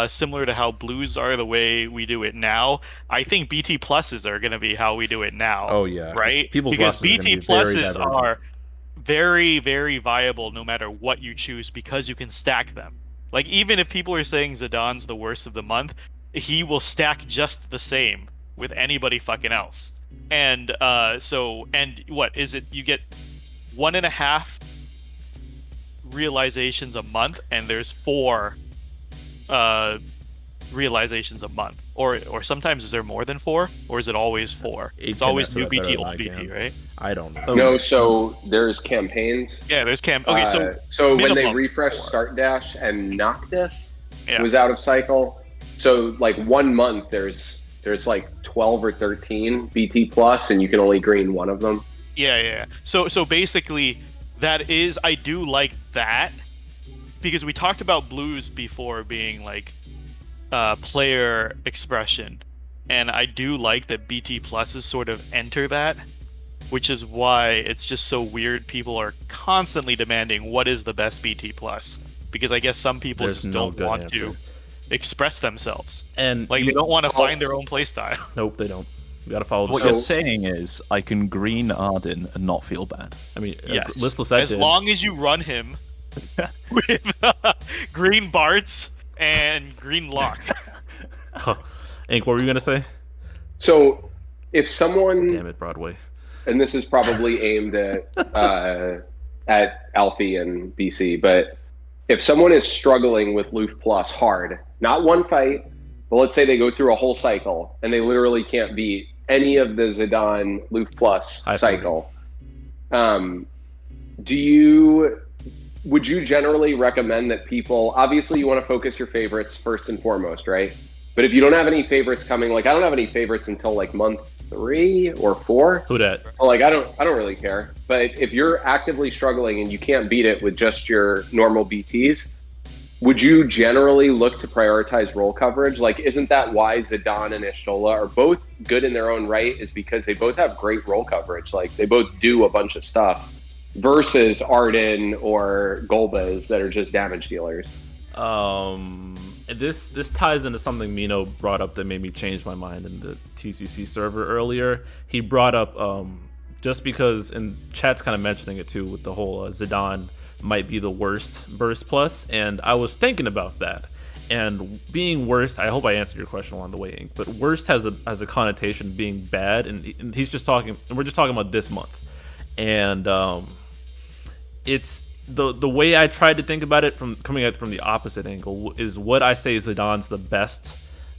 Similar to how blues are the way we do it now, I think BT pluses are going to be how we do it now. Oh yeah, right? People's Because rosters are BT gonna be very pluses divergent. are very, very viable no matter what you choose because you can stack them. Like, even if people are saying Zidane's the worst of the month, he will stack just the same with anybody fucking else. And what is it? You get 1.5 realizations a month, and there's 4 realizations a month, or sometimes is there more than 4, or is it always 4? It's always new BT, old BT, right? I don't know. No, so there's campaigns. Yeah, there's Okay, so when they minimum refresh 4. Start Dash and Noctis Yeah. was out of cycle. So like 1 month there's like 12 or 13 BT plus, and you can only green one of them. Yeah. So basically, I do like that, because we talked about blues before being like player expression, and I do like that BT pluses sort of enter that, which is why it's just so weird. People are constantly demanding what is the best BT plus, because I guess some people There's just no don't good want answer. to express themselves. And Like, they don't want to find their own playstyle. nope, they don't. You gotta follow the What script. you're saying is, I can green Arden and not feel bad. I mean, Yes, Listless as did. long as you run him with green Bartz and green Lock. Ink, what were you gonna say? So if someone, Damn it, Broadway. and this is probably aimed at Alphi and BC, but if someone is struggling with Lufe Plus hard, not one fight, but let's say they go through a whole cycle and they literally can't beat any of the Zidane Lufe Plus I cycle, Would you generally recommend that people, obviously you want to focus your favorites first and foremost, right? But if you don't have any favorites coming, like I don't have any favorites until like month 3 or 4. Who dat? So like I don't really care. But if you're actively struggling and you can't beat it with just your normal BTs, would you generally look to prioritize role coverage? Like, isn't that why Zidane and Y'shtola are both good in their own right? Is because they both have great role coverage. Like, they both do a bunch of stuff versus Arden or Golbez that are just damage dealers. This ties into something Mino brought up that made me change my mind in the TCC server earlier. He brought up, just because, and chat's kind of mentioning it too, with the whole Zidane might be the worst burst plus, and I was thinking about that. And being worst, I hope I answered your question along the way, Ink, but worst has a connotation of being bad, and he's just talking, and we're just talking about this month. And it's the way I tried to think about it from coming at it from the opposite angle is what I say Zidane's the best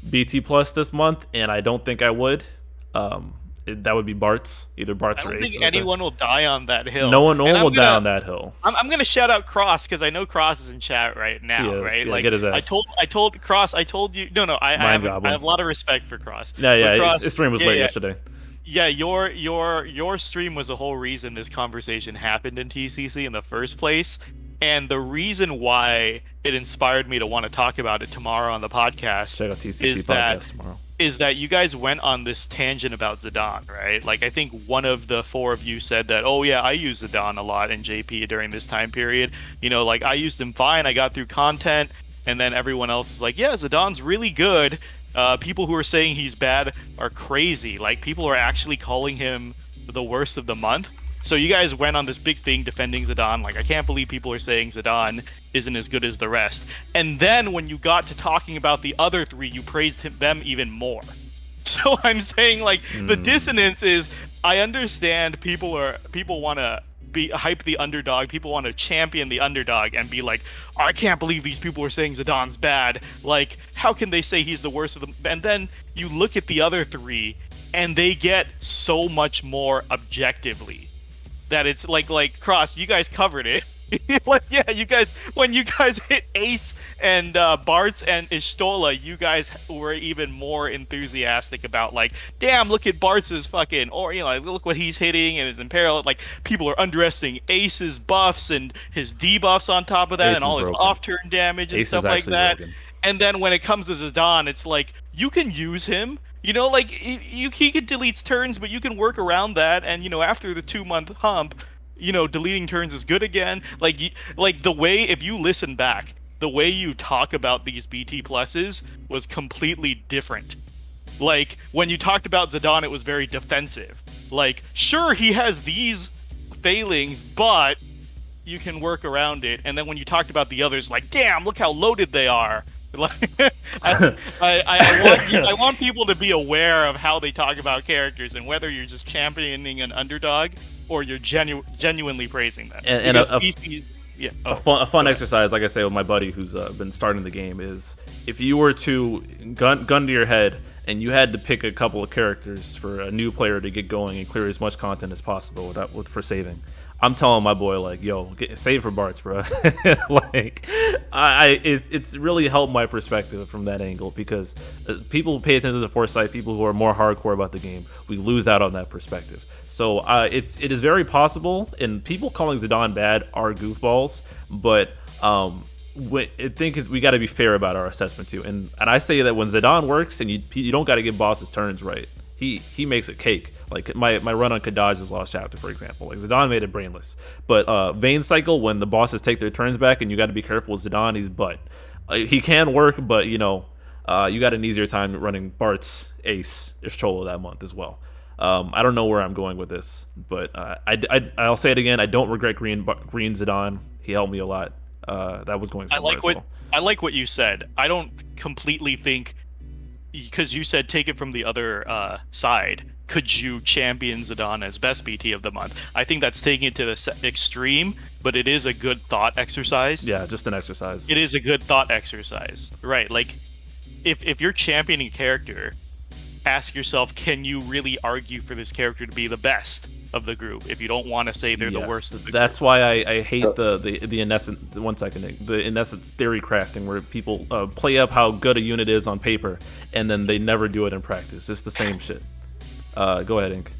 BT plus this month, and I don't think I would. That would be Bartz, either Bartz or Ace. I don't think anyone will die on that hill. No one will die on that hill. I'm gonna shout out Cross because I know Cross is in chat right now, right? Yeah, like get his ass. I told Cross, I told you. No, I have a lot of respect for Cross. Yeah, Cross, his stream was late yesterday. Yeah, your stream was the whole reason this conversation happened in TCC in the first place, and the reason why it inspired me to want to talk about it tomorrow on the podcast. Check out TCC podcast tomorrow. Is that you guys went on this tangent about Zidane, right? Like, I think one of the 4 of you said that, oh yeah, I use Zidane a lot in JP during this time period. You know, like, I used him fine, I got through content, and then everyone else is like, yeah, Zidane's really good. People who are saying he's bad are crazy. Like, people are actually calling him the worst of the month. So you guys went on this big thing defending Zidane. Like, I can't believe people are saying Zidane isn't as good as the rest. And then when you got to talking about the other 3, you praised them even more. So I'm saying, like, the dissonance is, I understand people want to hype the underdog. People want to champion the underdog and be like, oh, I can't believe these people are saying Zidane's bad. Like, how can they say he's the worst of them? And then you look at the other 3, and they get so much more objectively. That it's like Cross, you guys covered it. Like, yeah, when you guys hit Ace and Bartz and Y'shtola, you guys were even more enthusiastic about, like, damn, look at Bartz's fucking, or, you know, like, look what he's hitting and his Imperial. Like, people are underestimating Ace's buffs and his debuffs on top of that, and all his off-turn damage and stuff like that. Broken. And then when it comes to Zidane, it's like, you can use him. You know, like, he can delete turns, but you can work around that, and, you know, after the 2-month hump, you know, deleting turns is good again. Like the way, if you listen back, the way you talk about these BT pluses was completely different. Like, when you talked about Zidane, it was very defensive. Like, sure, he has these failings, but you can work around it. And then when you talked about the others, like, damn, look how loaded they are. Like, I want people to be aware of how they talk about characters and whether you're just championing an underdog or you're genuinely praising them. And a fun exercise, like I say with my buddy who's been starting the game, is if you were to gun to your head and you had to pick a couple of characters for a new player to get going and clear as much content as possible for saving, I'm telling my boy, like, yo, save for Bartz, bro. Like, it's really helped my perspective from that angle, because people pay attention to the foresight, people who are more hardcore about the game, we lose out on that perspective. So it is very possible, and people calling Zidane bad are goofballs, but I think we got to be fair about our assessment too. And I say that when Zidane works, and you don't got to give bosses turns right, he makes it cake. Like my run on Kadaj's Lost Chapter, for example. Like, Zidane made it brainless. But Vayne Cycle, when the bosses take their turns back and you got to be careful with Zidane, he's butt. He can work, but, you know, you got an easier time running Bartz, Ace, Y'shtola that month as well. I don't know where I'm going with this, but I'll say it again. I don't regret green Zidane. He helped me a lot. That was going somewhere as well. I like what you said. I don't completely think, because you said take it from the other side. Could you champion Zidane as best BT of the month? I think that's taking it to the extreme, but it is a good thought exercise. Yeah, just an exercise. It is a good thought exercise, right? Like, if you're championing a character, ask yourself, can you really argue for this character to be the best? of the group if you don't want to say they're the worst of the That's group. why I hate the innocent. 1 second, Nick. The innocent theory crafting where people play up how good a unit is on paper and then they never do it in practice. It's the same shit. Go ahead, Ink.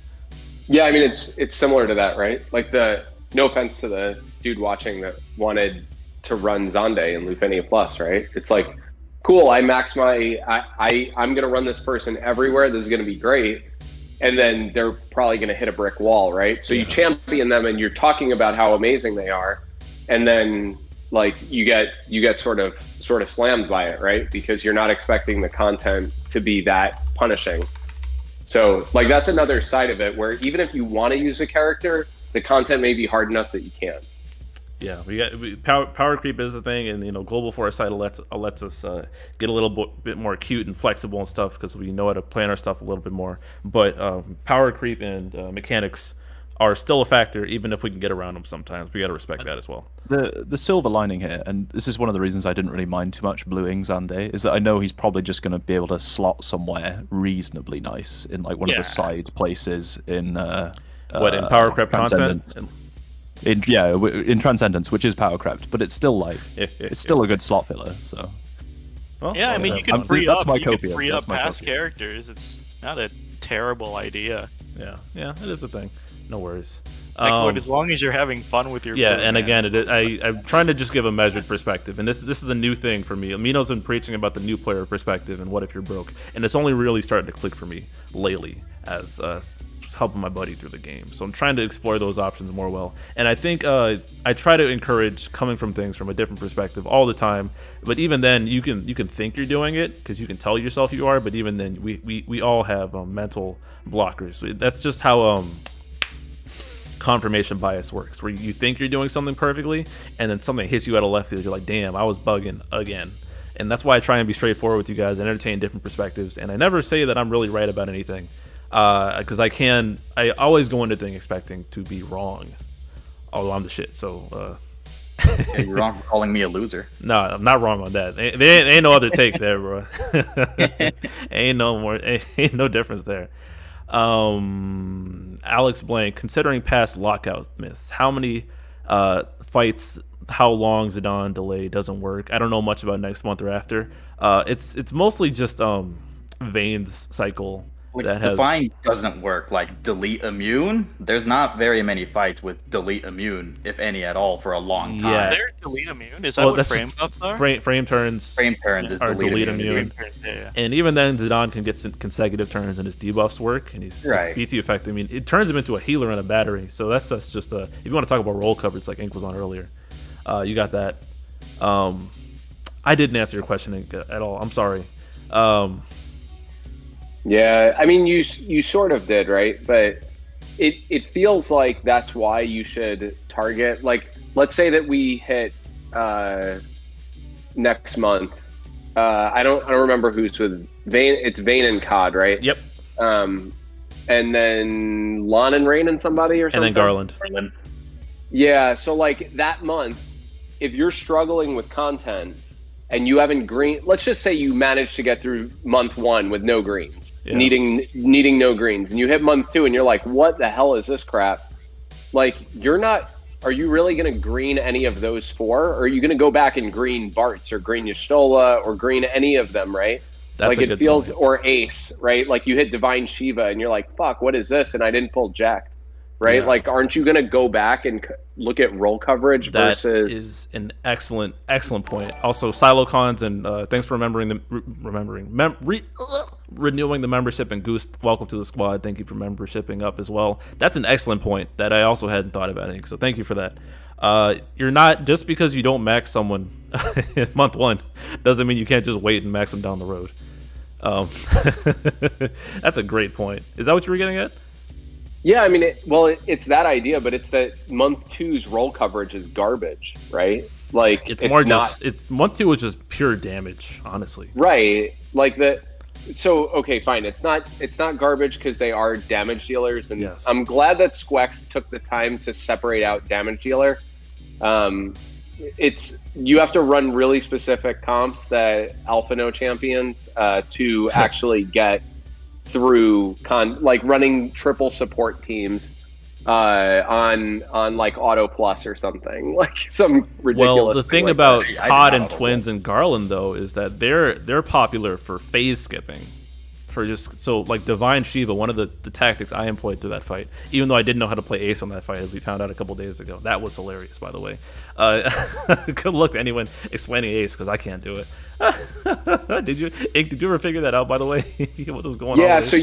Yeah, I mean it's similar to that, right? Like no offense to the dude watching that wanted to run Zonde in Lufenia Plus, right? It's like, cool, I'm gonna run this person everywhere. This is gonna be great. And then they're probably gonna hit a brick wall, right? So you champion them and you're talking about how amazing they are, and then like you get sort of slammed by it, right? Because you're not expecting the content to be that punishing. So like that's another side of it where even if you want to use a character, the content may be hard enough that you can't. Yeah, power creep is the thing, and global foresight lets us get a little bit more cute and flexible and stuff because we know how to plan our stuff a little bit more. But power creep and mechanics are still a factor, even if we can get around them sometimes. We got to respect that as well. The silver lining here, and this is one of the reasons I didn't really mind too much Blue Ing Zande, is that I know he's probably just going to be able to slot somewhere reasonably nice in like one of the side places in in power creep content. In Transcendence, which is power crept, but it's still like it's still a good slot filler. So, well, yeah, I mean you can free up past characters. It's not a terrible idea. Yeah, it is a thing. No worries. As long as you're having fun with your and again, I'm trying to just give a measured perspective, and this is a new thing for me. Mino's been preaching about the new player perspective and what if you're broke, and it's only really started to click for me lately as helping my buddy through the game. So I'm trying to explore those options more well. And I think I try to encourage coming from things from a different perspective all the time. But even then, you can think you're doing it because you can tell yourself you are. But even then, we all have mental blockers. That's just how confirmation bias works, where you think you're doing something perfectly, and then something hits you out of left field. You're like, damn, I was bugging again. And that's why I try and be straightforward with you guys and entertain different perspectives. And I never say that I'm really right about anything. Because I always go into things expecting to be wrong, although I'm the shit. So you're wrong for calling me a loser. No, I'm not wrong on that. There ain't no other take there, bro. ain't no difference there. Alex Blank, considering past lockout myths, how many fights? How long Zidane delay doesn't work? I don't know much about next month or after. It's mostly just Vayne's cycle. Like, Define doesn't work. Like delete immune, there's not very many fights with delete immune, if any at all, for a long time. Is there delete immune? Is that what frame buffs are? Frame turns. Frame turns is delete immune. And even then, Zidane can get some consecutive turns and his debuffs work, and his BT effect. I mean, it turns him into a healer and a battery. So that's just a. If you want to talk about roll coverage, like Ink was on earlier, you got that. I didn't answer your question at all. I'm sorry. Yeah, I mean, you sort of did, right? But it feels like that's why you should target. Like, let's say that we hit next month. I don't remember who's with Vayne. It's Vayne and COD, right? Yep. And then Lon and Rain and somebody or something. And then Garland. Yeah. So like that month, if you're struggling with content and you haven't let's just say you managed to get through month 1 with no greens, needing no greens, and you hit month 2 and you're like, what the hell is this crap? Like, are you really going to green any of those 4? Or are you going to go back and green Bartz or green Y'shtola or green any of them, right? That's like it feels point. Or Ace, right? Like you hit Divine Shiva and you're like, fuck, what is this? And I didn't pull Jack. Right? Yeah. Like, aren't you going to go back and look at roll coverage versus... That is an excellent point. Also, Silocons, and thanks for renewing the membership, and Goose, welcome to the squad. Thank you for membershiping up as well. That's an excellent point that I also hadn't thought about, so thank you for that. You're not, just because you don't max someone in month 1, doesn't mean you can't just wait and max them down the road. That's a great point. Is that what you were getting at? Yeah, I mean, it's that idea, but it's that month 2's roll coverage is garbage, right? Like it's more not. It's month 2 was just pure damage, honestly. Right, like So okay, fine. It's not garbage because they are damage dealers, and yes. I'm glad that Squex took the time to separate out damage dealer. You have to run really specific comps that Alphinaud champions to actually get through like running triple support teams on like Auto Plus or something, like some ridiculous. Well, the thing like about that. COD and Twins and Garland though is that they're popular for phase skipping. For just so like Divine Shiva, one of the tactics I employed through that fight, even though I didn't know how to play Ace on that fight, as we found out a couple days ago. That was hilarious, by the way. Good luck to anyone explaining Ace because I can't do it. Did you ever figure that out, by the way? What was going on? Yeah, so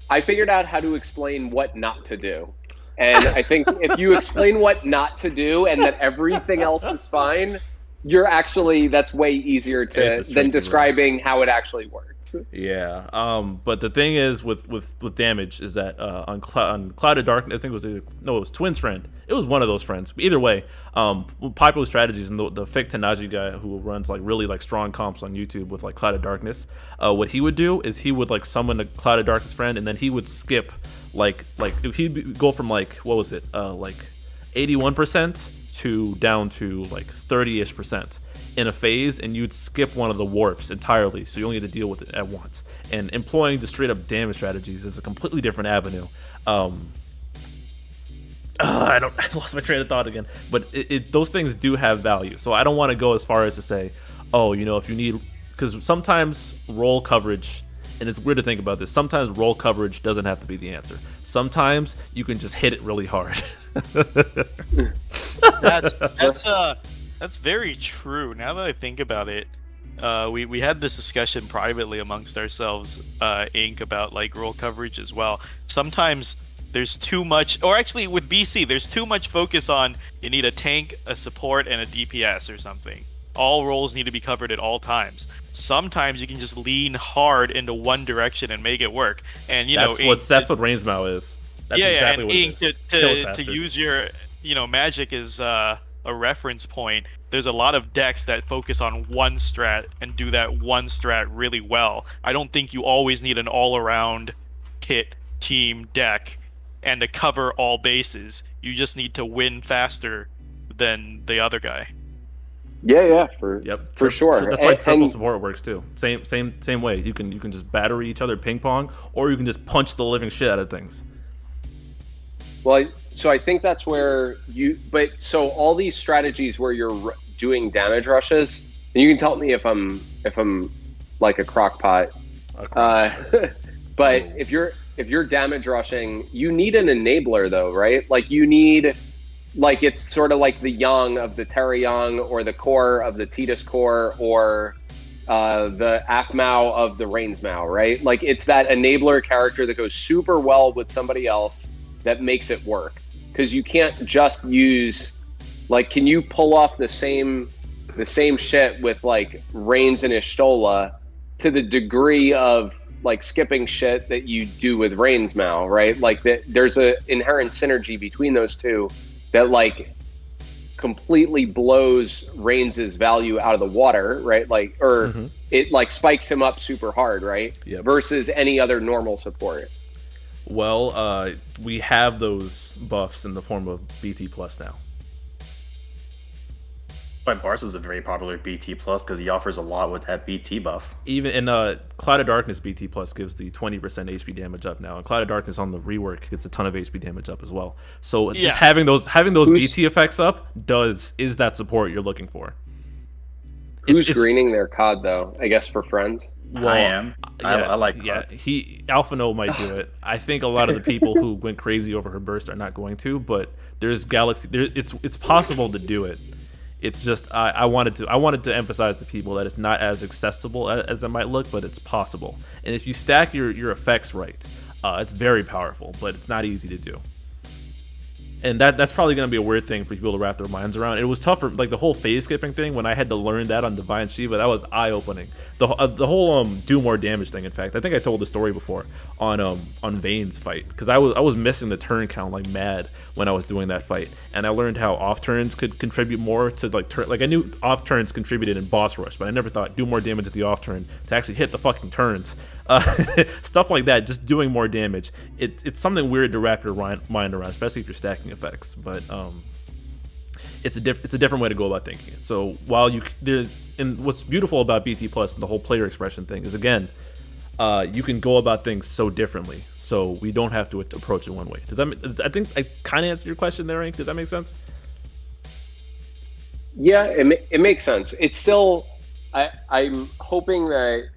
I figured out how to explain what not to do. And I think if you explain what not to do and that everything else is fine, that's way easier than describing how it actually works. Yeah, but the thing is with damage is that on Cloud of Darkness, I think it was Twin's friend. It was one of those friends. Either way, popular strategies and the fake Tanaji guy who runs like really like strong comps on YouTube with like Cloud of Darkness. What he would do is he would like summon a Cloud of Darkness friend and then he would skip like he'd go from like what was it like 81% to down to like 30-ish% in a phase, and you'd skip one of the warps entirely, so you only had to deal with it at once. And employing just straight up damage strategies is a completely different avenue. I lost my train of thought again. But those things do have value. So I don't want to go as far as to say, oh, if you need, because sometimes roll coverage, and it's weird to think about this, sometimes roll coverage doesn't have to be the answer. Sometimes you can just hit it really hard. That's very true. Now that I think about it, we had this discussion privately amongst ourselves, Inc, about like roll coverage as well. Sometimes there's too much, or actually with BC, there's too much focus on you need a tank, a support, and a DPS or something. All roles need to be covered at all times. Sometimes you can just lean hard into one direction and make it work. And that's what RANTING is. That's exactly what it is. To use your magic as a reference point, there's a lot of decks that focus on one strat and do that one strat really well. I don't think you always need an all-around kit team deck and to cover all bases. You just need to win faster than the other guy. Yeah, for sure. That's why triple support works too. Same way. You can just battery each other ping pong, or you can just punch the living shit out of things. Well, so I think that's where so all these strategies where you're doing damage rushes, and you can tell me if I'm like a crock pot. But if you're damage rushing, you need an enabler though, right? Like you need, like it's sort of like the Yang of the Terra Yang, or the core of the Titus core, or the Aphmau of the RANTING, right? Like it's that enabler character that goes super well with somebody else that makes it work. Because you can't just use, like, can you pull off the same shit with like Reigns and Y'shtola to the degree of like skipping shit that you do with RANTING, right? Like there's a inherent synergy between those two that like completely blows Reigns' value out of the water, right? Like, or it like spikes him up super hard, right? Yep. Versus any other normal support. Well, we have those buffs in the form of BT Plus now. But Bartz is a very popular BT Plus because he offers a lot with that BT buff. Even in Cloud of Darkness, BT Plus gives the 20% HP damage up now, and Cloud of Darkness on the rework gets a ton of HP damage up as well. So just having those BT effects up is that support you're looking for. Who's greening their COD though? I guess for friends. Well, I am. I like COD. Yeah, Alphinaud might do it. I think a lot of the people who went crazy over her burst are not going to, but there's Galaxy. It's possible to do it. It's just I wanted to emphasize to people that it's not as accessible as it might look, but it's possible. And if you stack your effects right, it's very powerful, but it's not easy to do. And that's probably going to be a weird thing for people to wrap their minds around. It was tougher, like the whole phase skipping thing, when I had to learn that on Divine Shiva, that was eye-opening. The whole do more damage thing, in fact. I think I told the story before on Vayne's fight, because I was missing the turn count like mad when I was doing that fight. And I learned how off turns could contribute more to like I knew off turns contributed in boss rush, but I never thought do more damage at the off turn to actually hit the fucking turns. Stuff like that, just doing more damage. It's something weird to wrap your mind around, especially if you're stacking effects. But it's a different way to go about thinking it. So while and what's beautiful about BT Plus and the whole player expression thing is, again, you can go about things so differently. So we don't have to approach it one way. I think I kind of answered your question there, Ink. Does that make sense? Yeah, it makes sense. It's still, I'm hoping that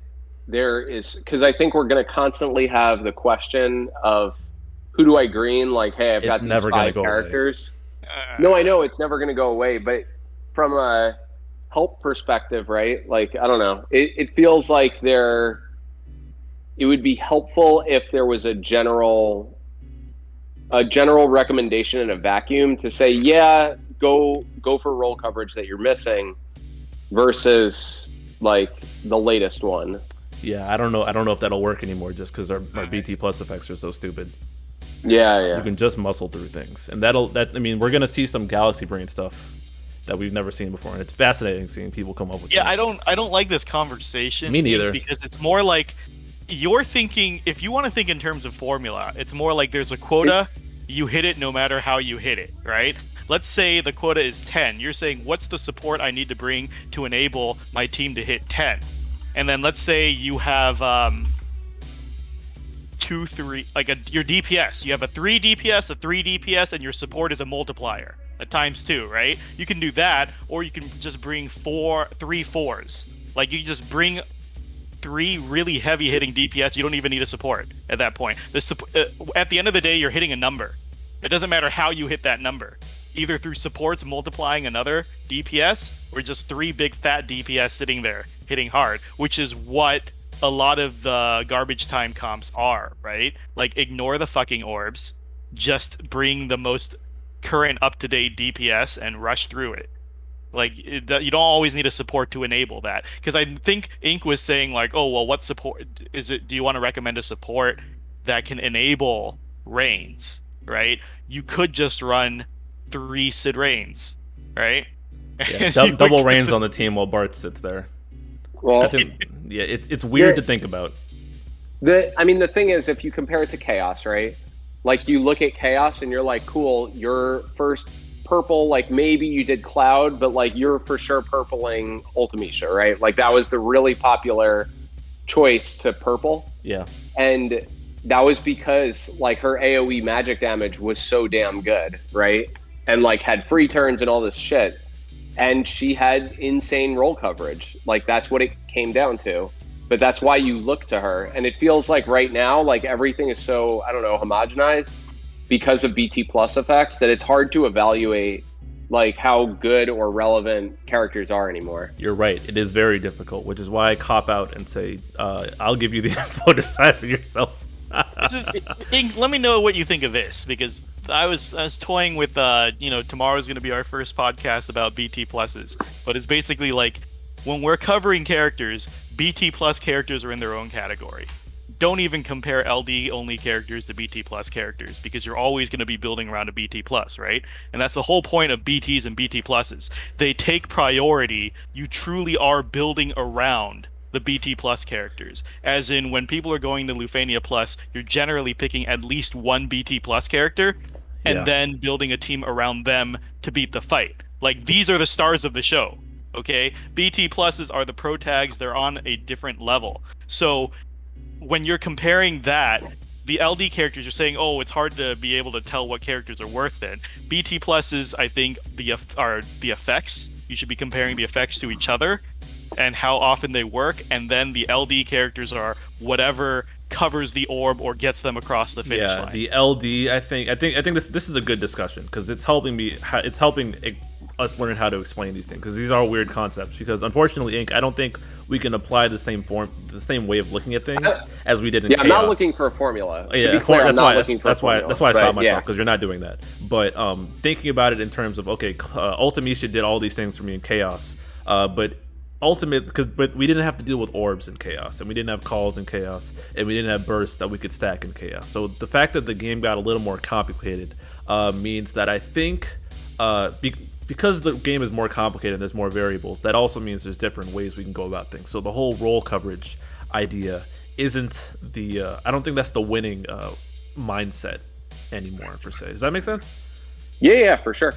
there is, because I think we're going to constantly have the question of who do I green? Like, hey, I've got these 5 characters. No, I know it's never going to go away, but from a help perspective, right? Like, I don't know. It feels like it would be helpful if there was a general recommendation in a vacuum to say, yeah, go for role coverage that you're missing versus like the latest one. Yeah, I don't know if that'll work anymore just because our BT plus effects are so stupid. Yeah. You can just muscle through things, and I mean, we're gonna see some Galaxy Brain stuff that we've never seen before, and it's fascinating seeing people come up with. Yeah, things. I don't like this conversation. Me neither. Because it's more like you're thinking. If you want to think in terms of formula, it's more like there's a quota. You hit it no matter how you hit it, right? Let's say the quota is 10. You're saying, what's the support I need to bring to enable my team to hit 10? And then let's say you have 2, 3, like your DPS. You have a 3 DPS, a 3 DPS, and your support is a multiplier. Times 2, right? You can do that, or you can just bring 3 4s. Like, you just bring 3 really heavy hitting DPS. You don't even need a support at that point. At the end of the day, you're hitting a number. It doesn't matter how you hit that number. Either through supports multiplying another DPS, or just 3 big fat DPS sitting there hitting hard, which is what a lot of the garbage time comps are, right? Like, ignore the fucking orbs, just bring the most current up-to-date DPS and rush through it. Like, you don't always need a support to enable that. Because I think Ink was saying, like, oh, well, what support is it? Do you want to recommend a support that can enable Reigns, right? You could just run 3 Sid Reigns, right? Yeah, double Reigns on the team while Bartz sits there. Well, I think, yeah, it's weird to think about. The thing is, if you compare it to Chaos, right? Like, you look at Chaos and you're like, cool, your first purple, like, maybe you did Cloud, but like, you're for sure purpling Ultimecia, right? Like, that was the really popular choice to purple. Yeah. And that was because like her AoE magic damage was so damn good, right? And like had free turns and all this shit. And she had insane roll coverage. Like, that's what it came down to. But that's why you look to her. And it feels like right now, like, everything is so, I don't know, homogenized because of BT plus effects that it's hard to evaluate like how good or relevant characters are anymore. You're right. It is very difficult, which is why I cop out and say, I'll give you the info to decide for yourself. Let me know what you think of this, because I was toying with tomorrow's going to be our first podcast about BT pluses, but it's basically like when we're covering characters, BT plus characters are in their own category. Don't even compare LD only characters to BT plus characters, because you're always going to be building around a BT plus, right? And that's the whole point of BTs and BT pluses. They take priority. You truly are building around the BT plus characters, as in when people are going to Lufania plus, you're generally picking at least one BT plus character and then building a team around them to beat the fight. Like, these are the stars of the show, okay? BT pluses are the pro tags. They're on a different level. So when you're comparing that, the LD characters, you're saying, oh, it's hard to be able to tell what characters are worth it. BT pluses, I think, are the effects. You should be comparing the effects to each other and how often they work, and then the LD characters are whatever covers the orb or gets them across the finish line. The LD, I think this is a good discussion, because it's helping us learn how to explain these things, because these are weird concepts. Because unfortunately, Ink, I don't think we can apply the same way of looking at things as we did in Chaos. I'm not looking for a formula. Yeah, to be clear, that's why I stopped myself, yeah. because you're not doing that. But thinking about it in terms of, okay, Ultimecia did all these things for me in Chaos, but we didn't have to deal with orbs in Chaos, and we didn't have calls in Chaos, and we didn't have bursts that we could stack in Chaos. So the fact that the game got a little more complicated means that I think because the game is more complicated and there's more variables, that also means there's different ways we can go about things. So the whole role coverage idea isn't I don't think that's the winning mindset anymore, per se. Does that make sense? Yeah, for sure.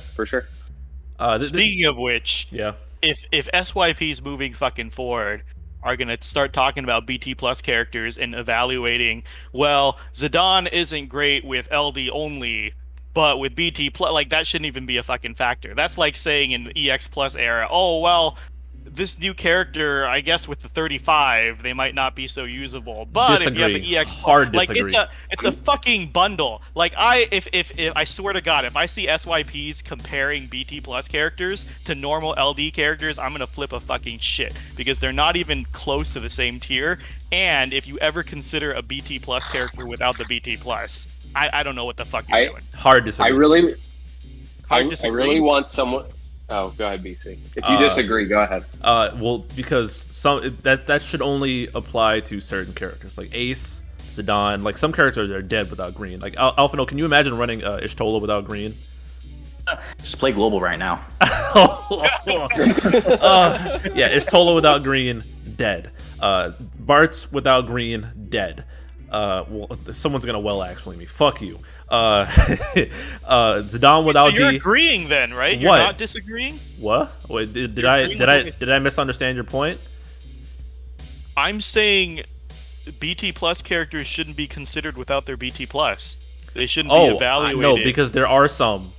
Speaking of which, yeah. If SYP is moving fucking forward, are going to start talking about BT plus characters and evaluating, well, Zidane isn't great with LD only, but with BT plus, like, that shouldn't even be a fucking factor. That's like saying in the EX plus era, oh, well, this new character, I guess with the 35, they might not be so usable. But Disagree. if you have the EX, Hard like disagree. it's a fucking bundle. Like if I swear to God, if I see SYPs comparing BT plus characters to normal LD characters, I'm gonna flip a fucking shit because they're not even close to the same tier. And if you ever consider a BT plus character without the BT plus, I don't know what the fuck you're doing. Hard disagree. Hard I disagree. really want someone. Oh, go ahead, BC. If you disagree, go ahead. Well, because that should only apply to certain characters, like Ace, Zidane. Like some characters are dead without green. Like Alphinaud, can you imagine running Y'shtola without green? Just play global right now. Yeah, Y'shtola without green, dead. Bartz without green, dead. Well, someone's gonna well actually me. Fuck you. Zidane without So you're D. agreeing then, right? You're What? not disagreeing? What? Wait, did You're agreeing with I what did I misunderstand your point? I'm saying BT plus characters shouldn't be considered without their BT plus. They shouldn't be evaluated. No, because there are some.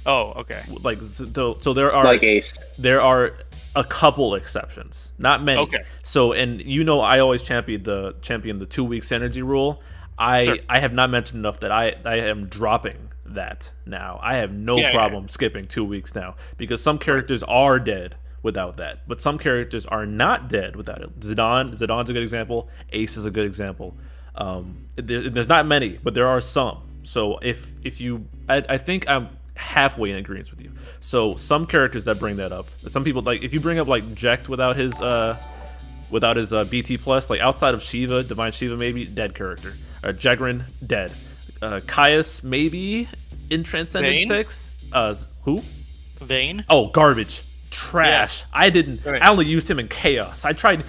Oh, okay. Like so there are Like Ace. there are a couple exceptions, not many. Okay. So, and I always champion the 2-week synergy rule. I have not mentioned enough that I am dropping that now. I have no problem skipping 2 weeks now because some characters are dead without that, but some characters are not dead without it. Zidane's a good example. Ace is a good example. There's not many, but there are some. So if you, I think I'm halfway in agreement with you. So some characters that bring that up, some people, like if you bring up like Jekt without his BT plus, like outside of Shiva, Divine Shiva, maybe dead character. Jegrin, dead. Caius, maybe in Transcendent Vayne? 6. Who? Vayne? Oh, garbage. Trash. Yeah. I only used him in Chaos. I tried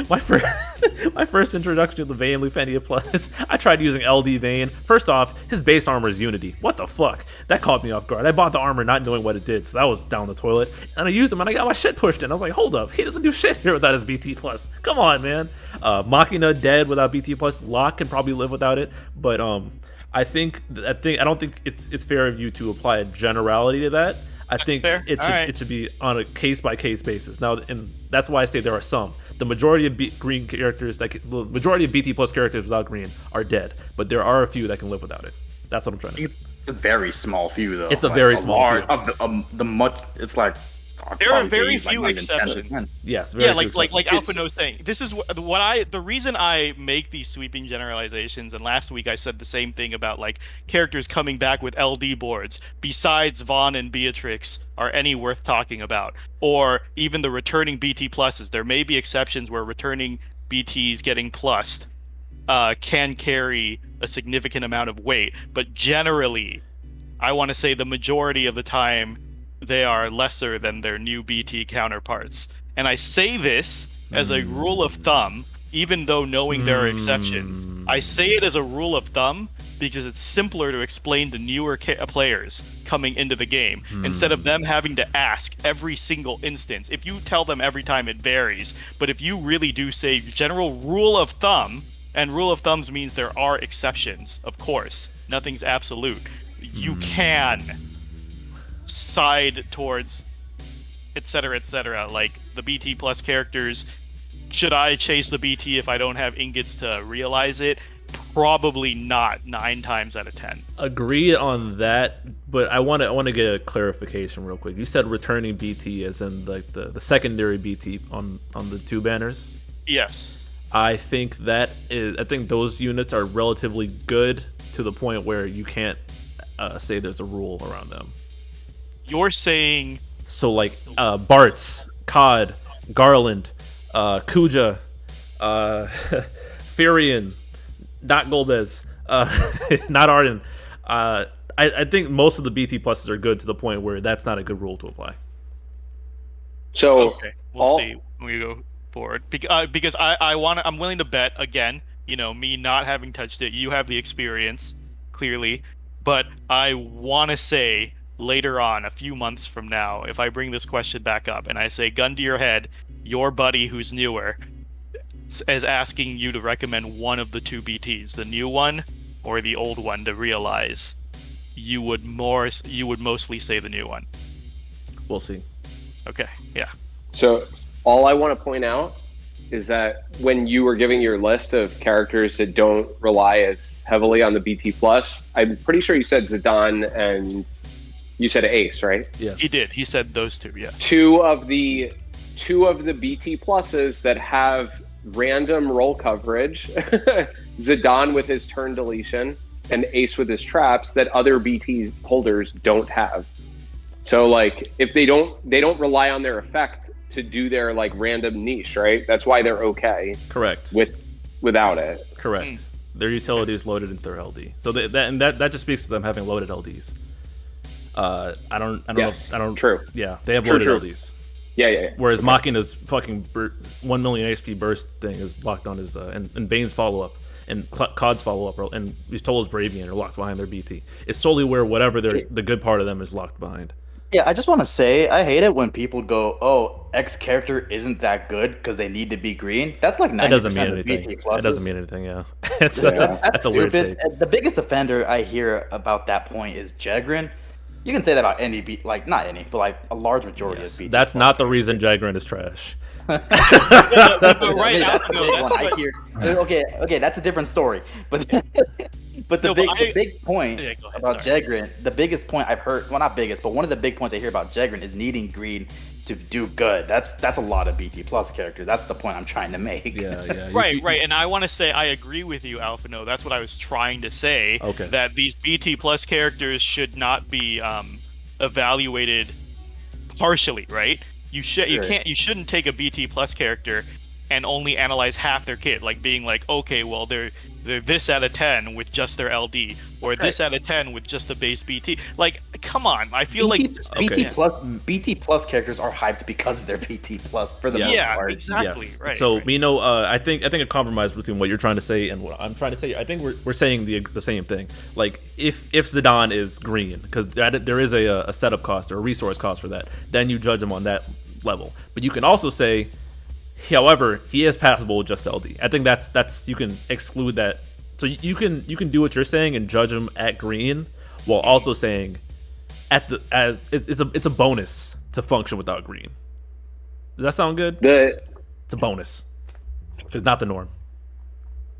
my first introduction to the Vayne Lufenia Plus. I tried using LD Vayne. First off, his base armor is Unity. What the fuck? That caught me off guard. I bought the armor not knowing what it did, so that was down the toilet. And I used him and I got my shit pushed in. I was like, hold up, he doesn't do shit here without his BT Plus. Come on, man. Machina dead without BT Plus. Locke can probably live without it, but I don't think it's fair of you to apply a generality to that. I think fair. It should be on a case-by-case basis. Now, and that's why I say there are some. The majority of green characters, the majority of BT plus characters without green are dead, but there are a few that can live without it. That's what I'm trying to say. It's a very small few, though. It's a very small few. It's like There are very few exceptions. Yes, Yeah, like Alphinaud was saying. This is the reason I make these sweeping generalizations. And last week I said the same thing about like characters coming back with LD boards besides Vaughn and Beatrix are any worth talking about, or even the returning BT pluses. There may be exceptions where returning BTs getting plussed can carry a significant amount of weight, but generally, I want to say the majority of the time, they are lesser than their new BT counterparts. And I say this as a rule of thumb, even though knowing there are exceptions. I say it as a rule of thumb because it's simpler to explain to newer players coming into the game, instead of them having to ask every single instance. If you tell them every time, it varies. But if you really do say general rule of thumb, and rule of thumbs means there are exceptions, of course. Nothing's absolute. You can side towards etc. Like the BT plus characters, should I chase the BT if I don't have ingots to realize it? Probably not 9 times out of 10. Agreed on that, but I want to get a clarification real quick. You said returning BT as in like the secondary BT on the 2 banners. Yes. I think those units are relatively good to the point where you can't say there's a rule around them. You're saying so like Bartz, Cod, Garland, Kuja, Furion, not Golbez, not Arden. I think most of the BT pluses are good to the point where that's not a good rule to apply. So okay, we'll see when we go forward. Because I'm willing to bet again. You know, me not having touched it, you have the experience clearly, but I want to say later on, a few months from now, if I bring this question back up and I say, gun to your head, your buddy who's newer, as asking you to recommend one of the two BTs, the new one or the old one, to realize you would mostly say the new one. We'll see. Okay, yeah. So all I want to point out is that when you were giving your list of characters that don't rely as heavily on the BT plus, I'm pretty sure you said Zidane and you said Ace, right? Yes. He did. He said those two, yes. Two of the BT pluses that have random roll coverage, Zidane with his turn deletion and Ace with his traps, that other BT holders don't have. So like if they don't rely on their effect to do their like random niche, right? That's why they're okay. Correct. Without it. Correct. Their utility is loaded into their LD. So that just speaks to them having loaded LDs. I don't Yes, know. I don't. True. Yeah, they have True, loaded true. LDs. Yeah. Whereas Machina's fucking 1 million HP burst thing is locked on his and Bane's follow up and COD's follow up and Ystola's Bravian are locked behind their BT. It's solely where whatever the good part of them is locked behind. Yeah, I just want to say I hate it when people go, "Oh, X character isn't that good because they need to be green." That's like 90% That doesn't mean of anything. BT pluses. It doesn't mean anything. Yeah, that's a weird take. The biggest offender I hear about that point is Jegrin. You can say that about any BT, like not any, but like a large majority of BT. That's not the reason Jagrin is trash. Right, That's the big that's one I what- hear. Okay, that's a different story. But the big point Yeah, go ahead, about sorry. Jegrin, the biggest point I've heard, well not biggest, but one of the big points I hear about Jegrin is needing green to do good. That's a lot of BT plus characters. That's the point I'm trying to make. Yeah. Right, and I want to say I agree with you, Alphinaud. That's what I was trying to say. Okay. That these BT plus characters should not be evaluated partially, right? You shouldn't take a BT plus character and only analyze half their kit, like being like, okay, well they're this out of 10 with just their LD, or this out of 10 with just the base BT. Like, come on, I feel BT plus characters are hyped because of their BT plus for the most part. exactly. Yes. Right. So right. Mino, I think a compromise between what you're trying to say and what I'm trying to say. I think we're saying the same thing. Like if Zidane is green, because there is a setup cost or a resource cost for that, then you judge him on that level. But you can also say, however, he is passable with just LD. I think that's you can exclude that. So you can do what you're saying and judge him at green, while also saying it's a bonus to function without green. Does that sound good? It's a bonus. It's not the norm.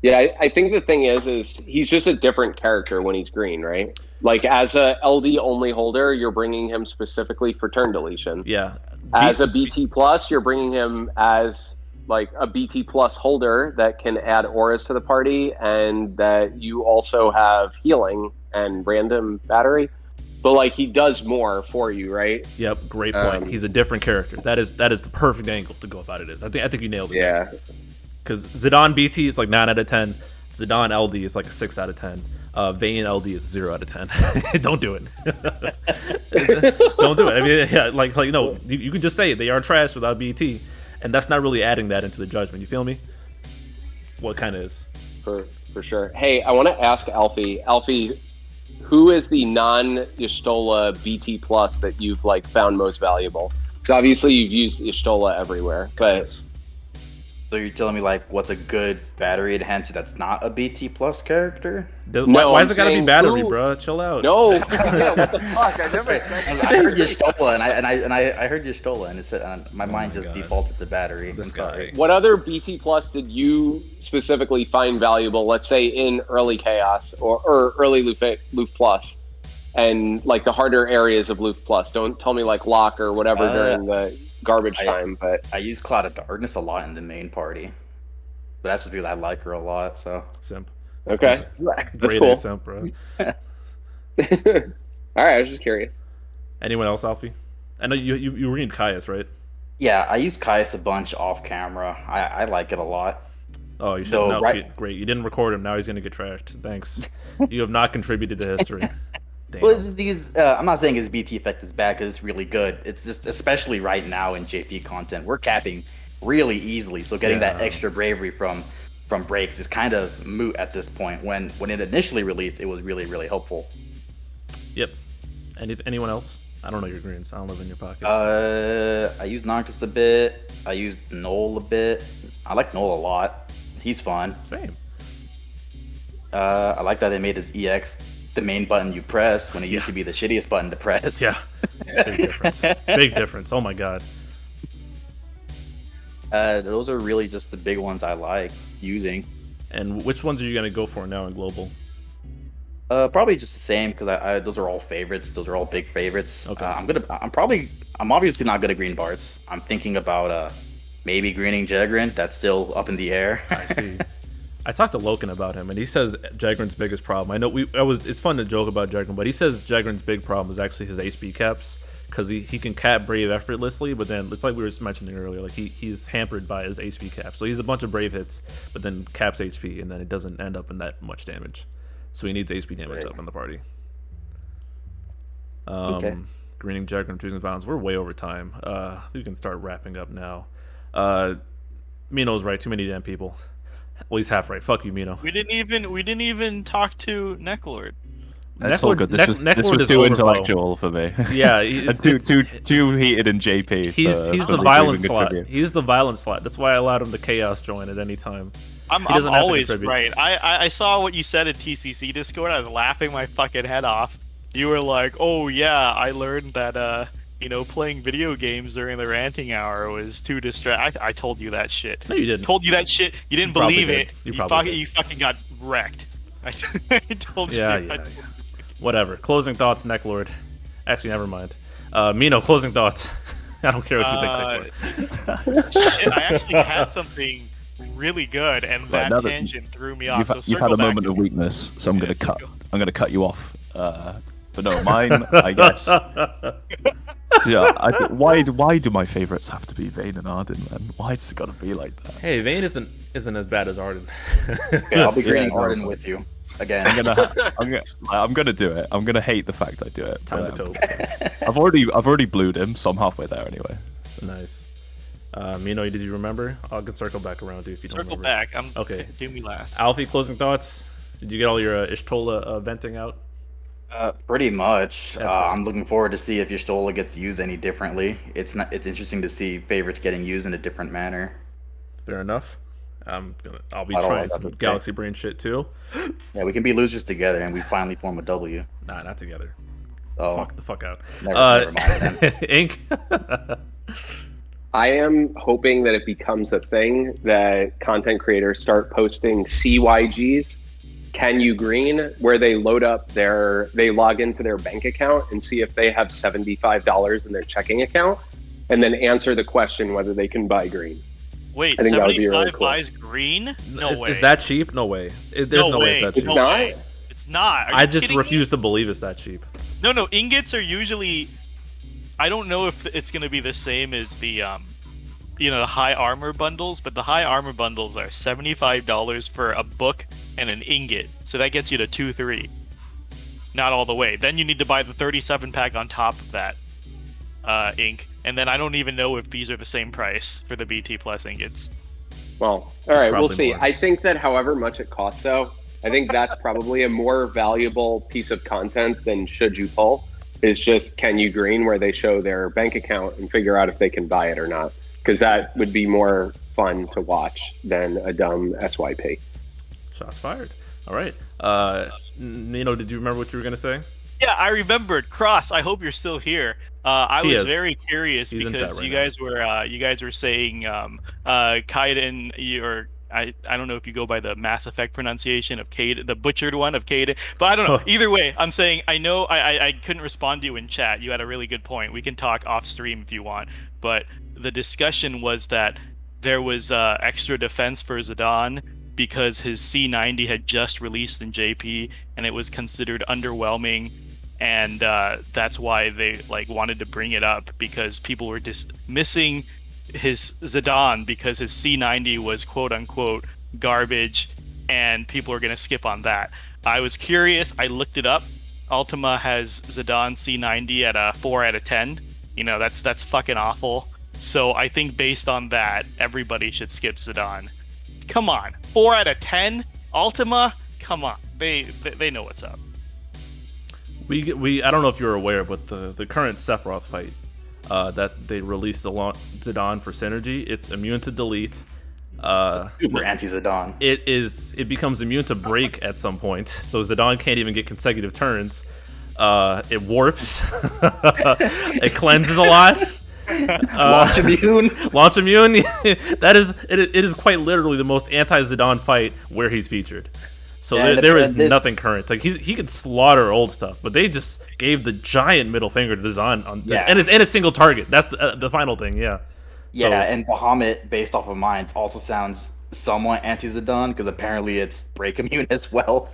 Yeah, I think the thing is he's just a different character when he's green, right? Like as a LD only holder, you're bringing him specifically for turn deletion. Yeah. As a BT plus, you're bringing him as like a BT plus holder that can add auras to the party, and that you also have healing and random battery. But like he does more for you, right? Yep, great point. He's a different character. That is the perfect angle to go about it. I think you nailed it. Yeah. Because Zidane BT is like 9 out of 10. Zidane LD is like a 6 out of 10. Vayne LD is 0 out of 10. Don't do it. Don't do it. I mean, yeah, like no, you can just say they are trash without BT, and that's not really adding that into the judgment. You feel me? What kind of is? For sure. Hey, I want to ask Alfie. Alfie, who is the non-Y'shtola BT plus that you've like found most valuable? Because obviously you've used Y'shtola everywhere, but. So you're telling me like what's a good battery enhancer that's not a BT plus character? Why is it gotta be saying battery, who- bro? Chill out. No, yeah, what the fuck? I never said I heard Y'shtola and I heard Y'shtola and it said my mind just God. defaulted to battery. This I'm sorry. guy. What other BT plus did you specifically find valuable? Let's say in early chaos or early Lufe plus, and like the harder areas of Lufe plus. Don't tell me like lock or whatever during the garbage time. But I use Cloud of Darkness a lot in the main party, but that's just because I like her a lot. So Simp. okay, that's Great cool. ass simp, bro. All right, I was just curious. Anyone else, Alfie? I know you read Caius, right? yeah, I use Caius a bunch off camera. I like it a lot. Oh, you should So, know. right- Great. You didn't record him. Now he's gonna get trashed. Thanks. You have not contributed to history. Damn. Well, I'm not saying his BT effect is bad because it's really good. It's just, especially right now in JP content, we're capping really easily. So getting that Yeah. extra bravery from breaks is kind of moot at this point. When it initially released, it was really, really helpful. Yep. Anyone else? I don't know your greens. I don't live in your pocket. I used Noctis a bit. I used Null a bit. I like Null a lot. He's fun. Same. I like that they made his EX the main button you press when it used to be the shittiest button to press. Yeah. Big difference. Big difference. Oh my god. Those are really just the big ones I like using. And which ones are you gonna go for now in global? Probably just the same because I those are all favorites. Those are all big favorites. Okay. I'm obviously not gonna green Bartz. I'm thinking about maybe greening Jagrin. That's still up in the air. I see. I talked to Loken about him, and he says Jagrin's biggest problem. I know it's fun to joke about Jagrin, but he says Jagrin's big problem is actually his HP caps, because he can cap Brave effortlessly, but then it's like we were mentioning earlier, like he's hampered by his HP cap. So he's a bunch of Brave hits, but then caps HP, and then it doesn't end up in that much damage. So he needs HP damage up in the party. Okay. Greening Jagrin, choosing violence. We're way over time. We can start wrapping up now. Mino's right. Too many damn people. Well, he's half right. Fuck you, Mino. We didn't even talk to Necklord. That's all good. This was is too overflow. intellectual for me. Yeah, and too heated in JP. He's for the violent leaving a slot. tribute. He's the violent slot. That's why I allowed him to chaos join at any time. I'm always right. I saw what you said in TCC Discord. I was laughing my fucking head off. You were like, "Oh yeah, I learned that playing video games during the ranting hour was too distracting." I told you that shit. No, you didn't. Told you that shit. You didn't probably believe did. it. You You fucking got wrecked. I told you. Yeah. Whatever. Closing thoughts, Necklord. Actually, never mind. Mino, closing thoughts. I don't care what you think, Necklord. Shit, I actually had something really good, and that tangent threw me off. You've had a moment of weakness, so I'm gonna cut you off. But no, mine, I guess. Yeah, why do my favorites have to be Vayne and Arden, man? Why has it got to be like that? Hey, Vayne isn't as bad as Arden. Yeah, I'll be greening Arden with you again. I'm gonna do it. I'm gonna hate the fact I do it. Time to go. I've already blued him, so I'm halfway there anyway. So. Nice. Mino, did you remember? I can circle back around if you don't remember. Circle back. Okay. Do me last. Alfie, closing thoughts. Did you get all your Ishtola venting out? Pretty much. I'm looking forward to see if your Stola gets used any differently. It's interesting to see favorites getting used in a different manner. Fair enough. I'll be trying some Galaxy Brain shit too. Yeah, we can be losers together, and we finally form a W. Nah, not together. Oh, Fuck the fuck out. Never mind. Then. Ink. I am hoping that it becomes a thing that content creators start posting CYGs. Can you green, where they log into their bank account and see if they have $75 in their checking account, and then answer the question whether they can buy green. Wait, I think 75 really cool. buys green? No way. Is that cheap? No way. There's no way it's that cheap. It's not? It's not. I just refuse to believe it's that cheap. No. Ingots are usually. I don't know if it's going to be the same as the the high armor bundles, but the high armor bundles are $75 for a book and an ingot, so that gets you to 2-3. Not all the way. Then you need to buy the 37 pack on top of that ink, and then I don't even know if these are the same price for the BT plus ingots. Well, all right, we'll see. More. I think that however much it costs, though, I think that's probably a more valuable piece of content than should you pull. Is just can you green, where they show their bank account and figure out if they can buy it or not. Because that would be more fun to watch than a dumb SYP. Shots fired. All right. Nino, did you remember what you were going to say? Yeah, I remembered. Cross, I hope you're still here. I was very curious He's because right you guys were saying Kaiden, or I don't know if you go by the Mass Effect pronunciation of Kaiden, the butchered one of Kaiden, but I don't know. Either way, I'm saying I know I couldn't respond to you in chat. You had a really good point. We can talk off stream if you want, but the discussion was that there was extra defense for Zidane because his C90 had just released in JP and it was considered underwhelming, and that's why they wanted to bring it up, because people were dismissing his Zidane because his C90 was quote unquote garbage, and people are going to skip on that. I was curious. I looked it up. Ultima has Zidane C90 at a 4 out of 10. That's fucking awful. So I think based on that, everybody should skip Zidane. Come on, 4 out of 10, Ultima. Come on, they know what's up. I don't know if you're aware, but the current Sephiroth fight that they released Zidane for synergy, it's immune to delete. Super anti-Zidane. It becomes immune to break at some point, so Zidane can't even get consecutive turns. It warps. It cleanses a lot. Launch immune. Launch immune. It is quite literally the most anti-Zidane fight where he's featured. So there is nothing current. Like he could slaughter old stuff, but they just gave the giant middle finger to Zidane and it's a single target. That's the final thing. Yeah. Yeah, and Bahamut, based off of mines, also sounds somewhat anti-Zidane because apparently it's break immune as well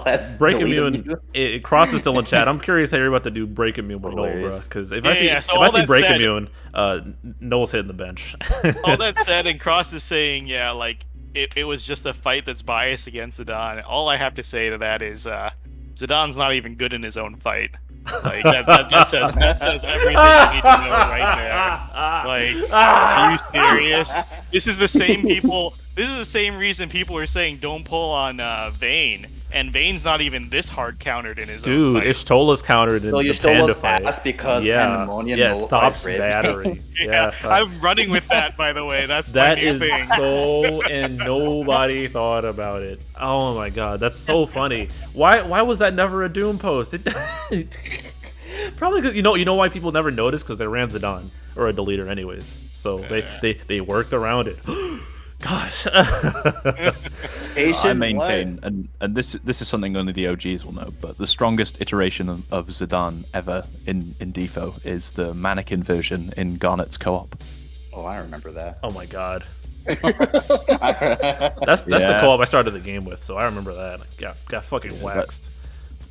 as break immune. Cross is still in chat. I'm curious how you're about to do break immune with Noel, bro. Because if I see break immune, Noel's hitting the bench. All that said, and Cross is saying, yeah, like it was just a fight that's biased against Zidane. All I have to say to that is Zidane's not even good in his own fight. Like that says everything you need to know right there. Like, are you serious? This is the same people. This is the same reason people are saying don't pull on Vayne, and Vayne's not even this hard countered in his own fight. Dude, Ishtola's countered in the Panda fight. That's because Pandemonium it stops battery. I'm running with that, by the way. That's that my new is thing. and nobody thought about it. Oh my god, that's so funny. Why was that never a Doom post? Probably because you know why people never noticed, because they ran Zidane or a deleter anyways. So they worked around it. Gosh. I maintain, and this is something only the OGs will know, but the strongest iteration of Zidane ever in Defo is the mannequin version in Garnet's co-op. Oh, I remember that. Oh my god. That's the co-op I started the game with, so I remember that. I got fucking waxed.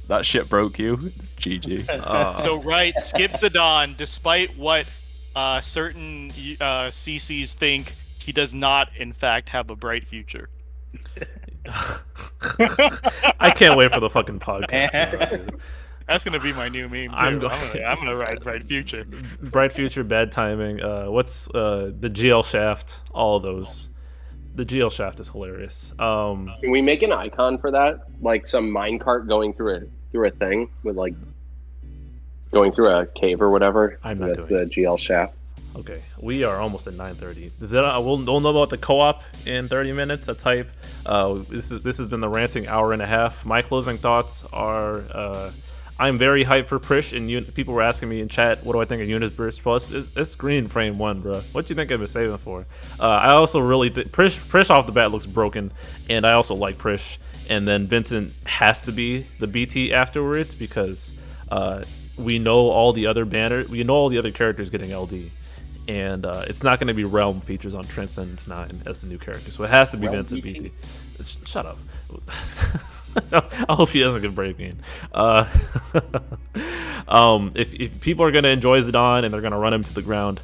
That shit broke you. GG. So skip Zidane, despite what certain CCs think. He does not, in fact, have a bright future. I can't wait for the fucking podcast. That's gonna be my new meme too. I'm gonna write bright future. Bright future, bad timing. What's the GL shaft? All of those. The GL shaft is hilarious. Can we make an icon for that? Like some minecart going through a thing with like going through a cave or whatever. That's the GL shaft. Okay, we are almost at 9:30. We'll know about the co-op in 30 minutes. A type. This has been the ranting hour and a half. My closing thoughts are: I'm very hyped for Prish, and people were asking me in chat, what do I think of Unit Burst Plus? It's Green Frame 1, bro. What do you think I've been saving for? I also really think Prish off the bat looks broken, and I also like Prish. And then Vincent has to be the BT afterwards because we know all the other characters getting LD. And it's not going to be Realm features on Transcendence 9 as the new character, so it has to be Vincent BT. Shut up. I hope he doesn't get Brave Game. If people are going to enjoy Zidane and they're going to run him to the ground,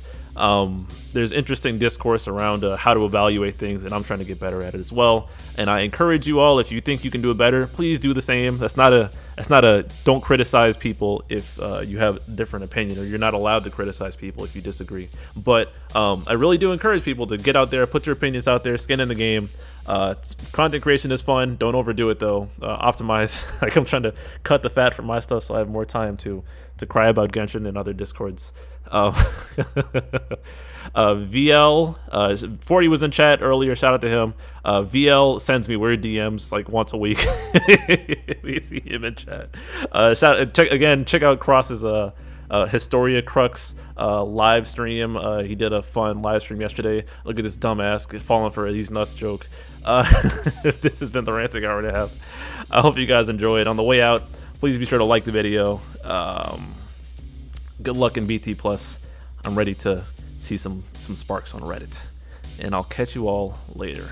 there's interesting discourse around how to evaluate things, and I'm trying to get better at it as well. And I encourage you all, if you think you can do it better, please do the same. That's not a don't criticize people if you have a different opinion, or you're not allowed to criticize people if you disagree. But I really do encourage people to get out there, put your opinions out there, skin in the game. Content creation is fun. Don't overdo it though. Optimize. Like, I'm trying to cut the fat from my stuff so I have more time to cry about Genshin and other discords. VL 40 was in chat earlier. Shout out to him. VL sends me weird DMs like once a week. We see him in chat. Check out Cross's Historia Crux live stream. He did a fun live stream yesterday. Look at this dumbass falling for these nuts joke. This has been the ranting hour and a half. I hope you guys enjoyed. On the way out, please be sure to like the video. Good luck in BT Plus. I'm ready to see some sparks on Reddit, and I'll catch you all later.